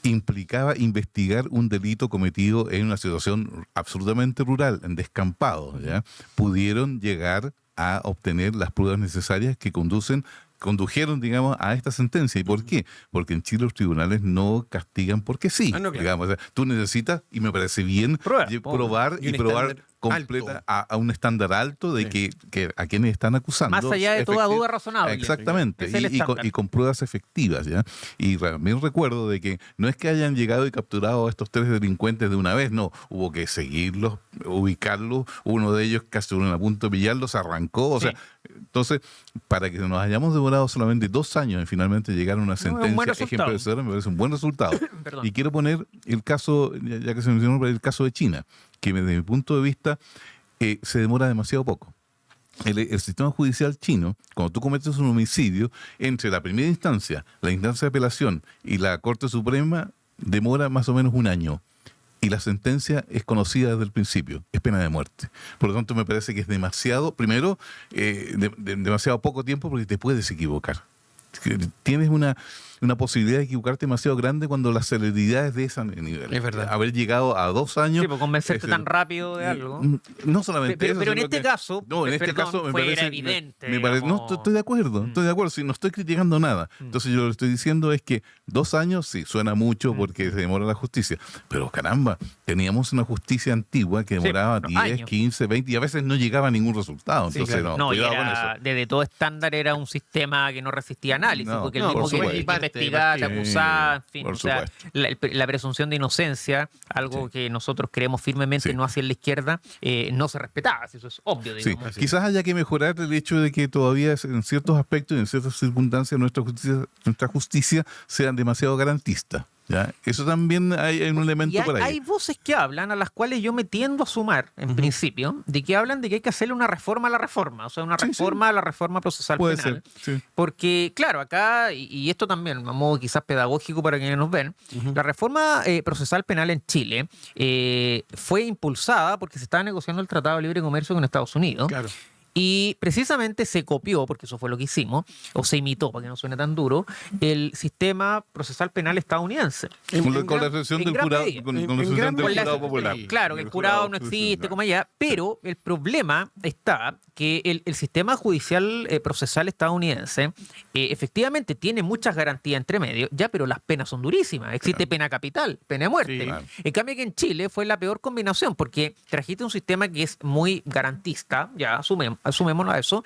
implicaba investigar un delito cometido en una situación absolutamente rural, en descampado, ¿ya? Pudieron llegar a obtener las pruebas necesarias que condujeron, digamos, a esta sentencia. ¿Y por qué? Porque en Chile los tribunales no castigan porque sí. Claro. Digamos, o sea, tú necesitas, y me parece bien, probar Y un probar completa a un estándar alto de que a quienes están acusando. Más allá de toda duda razonable. Exactamente. Es el estándar. Y con pruebas efectivas, ¿ya? Y también recuerdo de que no es que hayan llegado y capturado a estos 3 delincuentes de una vez, no. Hubo que seguirlos, ubicarlos. Uno de ellos, casi a punto de pillarlos, arrancó. O sea, entonces, para que nos hayamos demorado solamente 2 años en finalmente llegar a una sentencia ejemplar, me parece un buen resultado. Y quiero poner el caso, ya que se mencionó, el caso de China, que desde mi punto de vista se demora demasiado poco. El sistema judicial chino, cuando tú cometes un homicidio, entre la primera instancia, la instancia de apelación y la Corte Suprema, demora más o menos 1 año. Y la sentencia es conocida desde el principio, es pena de muerte. Por lo tanto, me parece que es demasiado, primero, demasiado poco tiempo porque te puedes equivocar. Tienes una posibilidad de equivocarte demasiado grande cuando la celeridad es de ese nivel. Es verdad. Haber llegado a 2 años... Sí, pues convencerte tan rápido de algo. No solamente eso. Pero en este caso, no, en este caso me parece evidente. No, estoy de acuerdo, sí, no estoy criticando nada. Entonces yo lo que estoy diciendo es que 2 años sí suena mucho porque se demora la justicia, pero caramba, teníamos una justicia antigua que demoraba 10, años. 15, 20 y a veces no llegaba a ningún resultado. Entonces, claro. No, cuidado era, con eso. desde todo estándar era un sistema que no resistía análisis, No, porque el no, mismo por que supuesto. investigaba, te acusaba, en fin, por o sea, la presunción de inocencia, algo que nosotros creemos firmemente no hacía en la izquierda, no se respetaba, eso es obvio, Sí, digamos. quizás haya que mejorar el hecho de que todavía en ciertos aspectos y en ciertas circunstancias nuestra justicia sean demasiado garantistas. ¿Ya? Eso también hay un elemento por ahí. Hay voces que hablan, a las cuales yo me tiendo a sumar, en principio, de que hablan de que hay que hacerle una reforma a la reforma, o sea, una reforma a la reforma procesal Puede penal. ser, sí. Porque, claro, acá, y esto también, a modo quizás pedagógico para quienes nos ven, la reforma procesal penal en Chile fue impulsada porque se estaba negociando el Tratado de Libre Comercio con Estados Unidos. Claro. Y precisamente se copió, porque eso fue lo que hicimos, o se imitó, para que no suene tan duro, el sistema procesal penal estadounidense. Con la excepción del jurado, con la excepción del jurado popular. Claro, que el jurado no existe como allá, pero el problema está que el sistema judicial procesal estadounidense efectivamente tiene muchas garantías entre medio, ya, pero las penas son durísimas. Existe pena capital, pena de muerte. Sí, claro. En cambio que en Chile fue la peor combinación, porque trajiste un sistema que es muy garantista, ya asumémoslo a eso.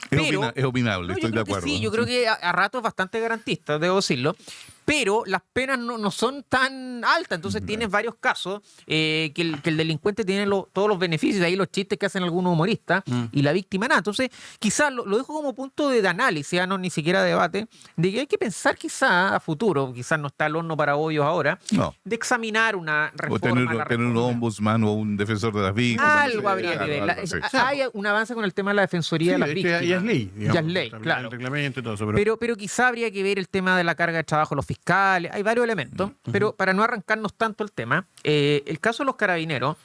Pero, es opinable, estoy de acuerdo. Sí, yo creo que a rato es bastante garantista, debo decirlo. Pero las penas no son tan altas, entonces tienes varios casos que el delincuente tiene todos los beneficios, de ahí los chistes que hacen algunos humoristas, y la víctima nada. Entonces, quizás lo dejo como punto de análisis, no ni siquiera de debate, de que hay que pensar quizás a futuro, quizás no está el horno para bollos ahora, de examinar una reforma. O tener un ombudsman o un defensor de las víctimas. Algo habría que ver. Hay un avance con el tema de la defensoría de las víctimas. Ya es ley. Digamos, ya es ley, claro. El reglamento y todo eso. Pero quizá habría que ver el tema de la carga de trabajo de los fiscales. Hay varios elementos, pero para no arrancarnos tanto el tema, el caso de los carabineros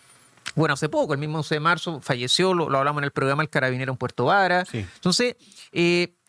Bueno, hace poco, el mismo 11 de marzo, falleció, lo hablamos en el programa, el carabinero en Puerto Vara. Sí. Entonces,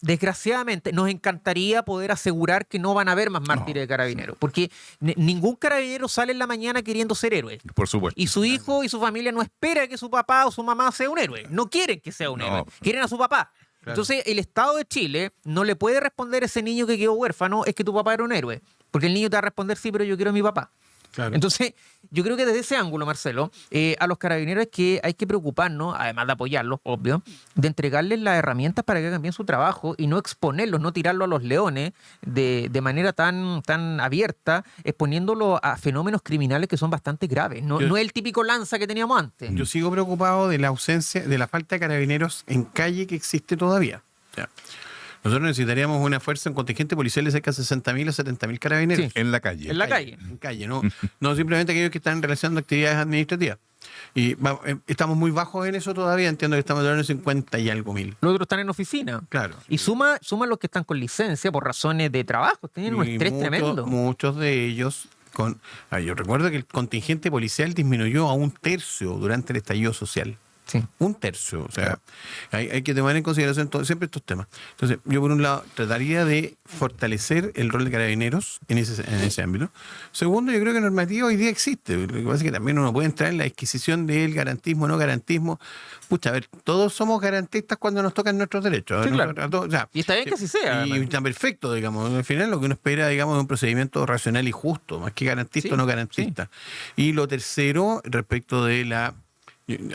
desgraciadamente, nos encantaría poder asegurar que no van a haber más mártires de carabineros, porque ningún carabinero sale en la mañana queriendo ser héroe. Por supuesto. Y su hijo y su familia no espera que su papá o su mamá sea un héroe. No quieren que sea un héroe. Quieren a su papá. Claro. Entonces, el Estado de Chile no le puede responder a ese niño que quedó huérfano, es que tu papá era un héroe. Porque el niño te va a responder, sí, pero yo quiero a mi papá. Claro. Entonces, yo creo que desde ese ángulo, Marcelo, a los carabineros hay que preocuparnos, además de apoyarlos, obvio, de entregarles las herramientas para que hagan bien su trabajo y no exponerlos, no tirarlos a los leones de manera tan abierta, exponiéndolos a fenómenos criminales que son bastante graves. No es el típico lanza que teníamos antes. Yo sigo preocupado de la ausencia, de la falta de carabineros en calle que existe todavía. O sea, nosotros necesitaríamos una fuerza, un contingente policial de cerca de 60.000 a 70.000 carabineros. Sí. En la calle. En la calle. En calle, no simplemente aquellos que están realizando actividades administrativas. Y estamos muy bajos en eso todavía, entiendo que estamos hablando de 50 y algo mil. Los otros están en oficina. Claro. Y suma los que están con licencia por razones de trabajo. Tienen un Y estrés tremendo. Muchos de ellos yo recuerdo que el contingente policial disminuyó a 1/3 durante el estallido social. Sí. 1/3. O sea, hay que tomar en consideración siempre estos temas. Entonces, yo por un lado trataría de fortalecer el rol de carabineros en ese ámbito. Segundo, yo creo que normativa hoy día existe. Lo que pasa es que también uno puede entrar en la disquisición del garantismo, no garantismo. Pucha, a ver, todos somos garantistas cuando nos tocan nuestros derechos. Sí, claro. O sea, Y está bien que así sea. y está perfecto, digamos. Al final lo que uno espera, digamos, es un procedimiento racional y justo, más que garantista Sí, o no garantista. Y lo tercero, respecto de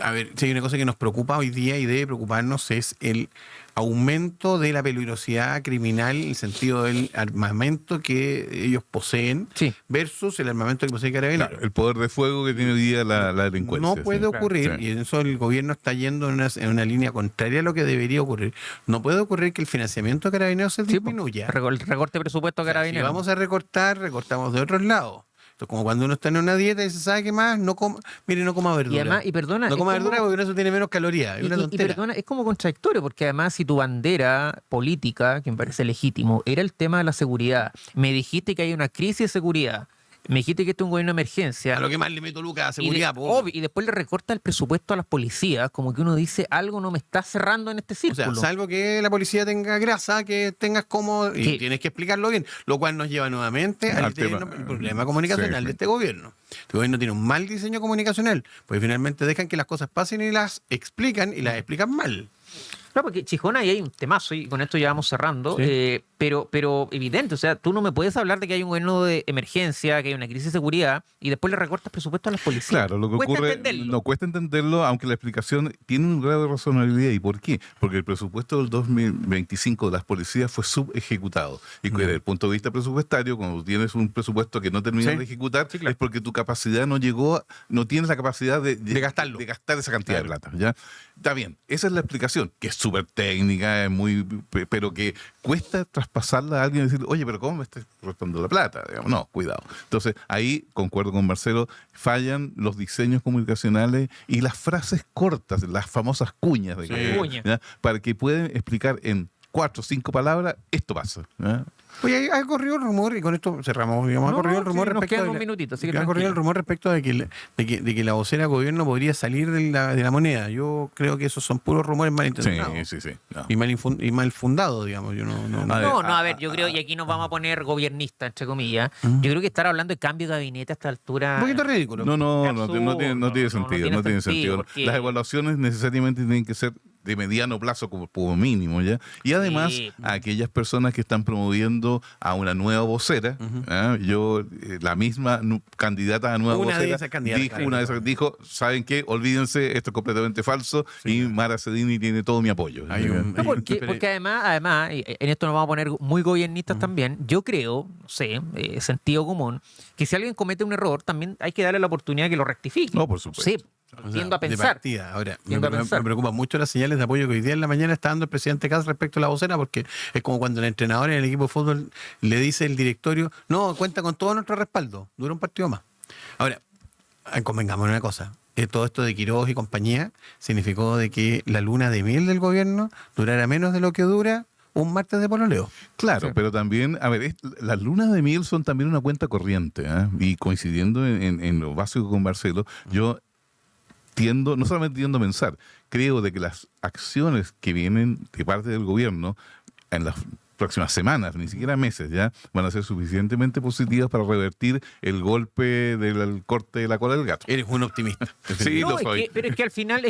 a ver, si hay una cosa que nos preocupa hoy día y debe preocuparnos es el aumento de la peligrosidad criminal en el sentido del armamento que ellos poseen versus el armamento que posee Carabineros. Claro, el poder de fuego que tiene hoy día la delincuencia. No puede ocurrir, Sí. y en eso el gobierno está yendo en una línea contraria a lo que debería ocurrir. No puede ocurrir que el financiamiento de Carabineros se disminuya. El recorte de presupuesto a O sea, si Carabineros. vamos a recortar, recortamos de otros lados. Entonces, como cuando uno está en una dieta y se sabe qué más, no coma verdura. Y además, y perdona, no es coma como- verdura porque eso tiene menos calorías. Es una Y tontera. perdona, es como contradictorio, porque además si tu bandera política, que me parece legítimo, era el tema de la seguridad, me dijiste que hay una crisis de seguridad, me dijiste que este es un gobierno de emergencia, A lo que más le meto lucas a seguridad, po. obvio, y después le recorta el presupuesto a las policías, como que uno dice, algo no me está cerrando en este O círculo. sea, salvo que la policía tenga grasa, que tengas como... Y Sí. tienes que explicarlo bien. Lo cual nos lleva nuevamente al problema comunicacional de este gobierno. Este gobierno tiene un mal diseño comunicacional, porque finalmente dejan que las cosas pasen y las explican mal. Claro, porque Chijón, ahí hay un temazo, y con esto ya vamos cerrando, Sí. pero evidente, o sea, tú no me puedes hablar de que hay un gobierno de emergencia, que hay una crisis de seguridad, y después le recortas presupuesto a las policías. Claro, lo que Cuesta ocurre, entenderlo. no cuesta entenderlo, aunque la explicación tiene un grado de razonabilidad. ¿Y por qué? Porque el presupuesto del 2025 de las policías fue subejecutado. Y desde el punto de vista presupuestario, cuando tienes un presupuesto que no terminas Sí. de ejecutar, Sí, claro. es porque tu capacidad no llegó, no tienes la capacidad de gastarlo. de gastar esa cantidad Claro. de plata. ¿Ya? Está bien, esa es la explicación, que es súper técnica, pero que cuesta traspasarla a alguien y decir, oye, pero ¿cómo me estás restando la plata? Digamos, no, cuidado. Entonces, ahí, concuerdo con Marcelo, fallan los diseños comunicacionales y las frases cortas, las famosas cuñas, de Cuña. ¿ya? Para que puedan explicar en 4 o 5 palabras, esto pasa. ¿Ya? Oye, ha corrido el rumor, y con esto cerramos, digamos, ha corrido el rumor nos respecto quedan de un la- minutito, así que ha corrido tranquilo. el rumor respecto de que la vocera de gobierno podría salir de la moneda. Yo creo que esos son puros rumores Sí, malintencionados. sí, sí. No. Y mal fundados, digamos. Yo no. A ver, yo creo, y aquí nos vamos a poner gobiernistas, entre comillas, yo creo que estar hablando de cambio de gabinete a esta altura... Un poquito ridículo. No Absurdo, tiene sentido. No tiene sentido. porque- Las evaluaciones necesariamente tienen que ser de mediano plazo como mínimo, ¿ya? Y además, Sí. a aquellas personas que están promoviendo a una nueva vocera, ¿ah? La misma candidata a nueva Una de vocera esas candidatas, dijo, claro. una de esas dijo, ¿saben qué? Olvídense, esto es completamente falso y Mara Cedini tiene todo mi apoyo. Hay un- No, porque además, y en esto nos vamos a poner muy gobiernistas también, yo creo, no sé, sentido común, que si alguien comete un error, también hay que darle la oportunidad de que lo rectifique. No, por supuesto. Sí, O sea, tiendo a de pensar. partida. Ahora, Tiendo a me pensar. preocupan mucho las señales de apoyo que hoy día en la mañana está dando el presidente Kass respecto a la vocera, porque es como cuando el entrenador en el equipo de fútbol le dice el directorio, no, cuenta con todo nuestro respaldo, dura un partido más. Ahora, convengamos en una cosa, todo esto de Quirós y compañía significó de que la luna de miel del gobierno durara menos de lo que dura un martes de pololeo. Claro, Sí. pero también, a ver, las lunas de miel son también una cuenta corriente, ¿eh? Y coincidiendo en lo básico con Marcelo, yo no solamente tiendo a pensar, creo de que las acciones que vienen de parte del gobierno en las próximas semanas, ni siquiera meses ya, van a ser suficientemente positivas para revertir el golpe del corte de la cola del gato. Eres un optimista. Sí, No, lo soy. pero es que al final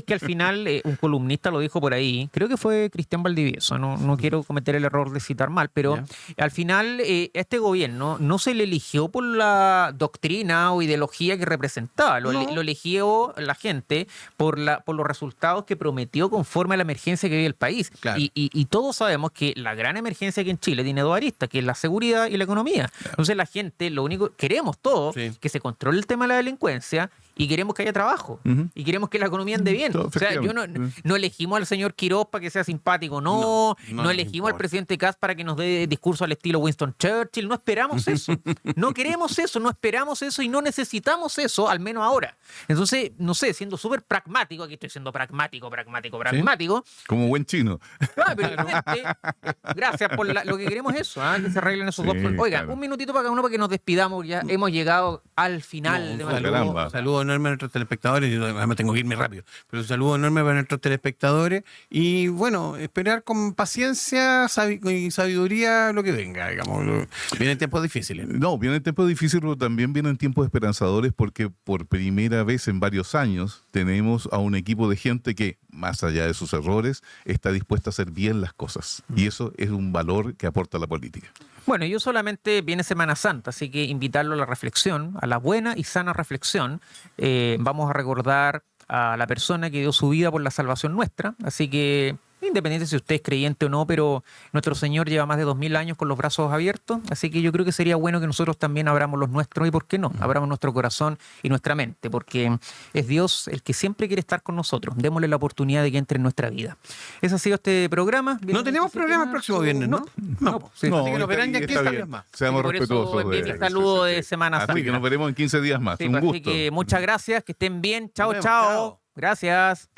un columnista lo dijo por ahí, creo que fue Cristian Valdivieso, no quiero cometer el error de citar mal, pero Ya. al final este gobierno no se le eligió por la doctrina o ideología que representaba, lo eligió la gente por los resultados que prometió conforme a la emergencia que vive el país. Claro. Y todos sabemos que la gran emergencia que en Chile tiene dos aristas, que es la seguridad y la economía. Entonces la gente, lo único, queremos todos Sí. que se controle el tema de la delincuencia y queremos que haya trabajo. Ujú. Y queremos que la economía ande bien. Todo, O sea, yo no elegimos al señor Quiroz para que sea simpático, no elegimos al importa. presidente Kast para que nos dé discurso al estilo Winston Churchill, no esperamos eso. No queremos eso, no esperamos eso y no necesitamos eso, al menos ahora. Entonces, no sé, siendo súper pragmático, aquí estoy siendo pragmático, Como buen chino. pero, gracias por lo que queremos es eso, que se arreglen esos Sí, dos problemas. Oiga, claro. un minutito para cada uno para que nos despidamos, ya hemos llegado al final de Un Madrid. Caramba. saludo enorme a nuestros telespectadores. Yo además tengo que irme rápido. Pero un saludo enorme para nuestros telespectadores. Y bueno, esperar con paciencia y sabiduría lo que venga, digamos. Vienen tiempos difíciles. No, vienen tiempos difíciles, pero también vienen tiempos esperanzadores porque por primera vez en varios años tenemos a un equipo de gente que, más allá de sus errores, está dispuesta a hacer bien las cosas. Y eso es un valor que aporta la política. Bueno, yo solamente viene Semana Santa, así que invitarlo a la reflexión, a la buena y sana reflexión. Vamos a recordar a la persona que dio su vida por la salvación nuestra, así que independiente si usted es creyente o no, pero nuestro Señor lleva más de 2000 años con los brazos abiertos, así que yo creo que sería bueno que nosotros también abramos los nuestros y, ¿por qué no? Abramos nuestro corazón y nuestra mente, porque es Dios el que siempre quiere estar con nosotros. Démosle la oportunidad de que entre en nuestra vida. Ese ha sido este programa. No tenemos programa el próximo viernes, ¿no? No, sí. Así que nos verán ya está 15 bien. días más. Seamos Por eso respetuosos. envíen mi saludo de Semana Así que Santa. nos veremos en 15 días más. Sí, Un así gusto. que muchas gracias, que estén bien. Chao, Nos vemos, chao. chao. Gracias.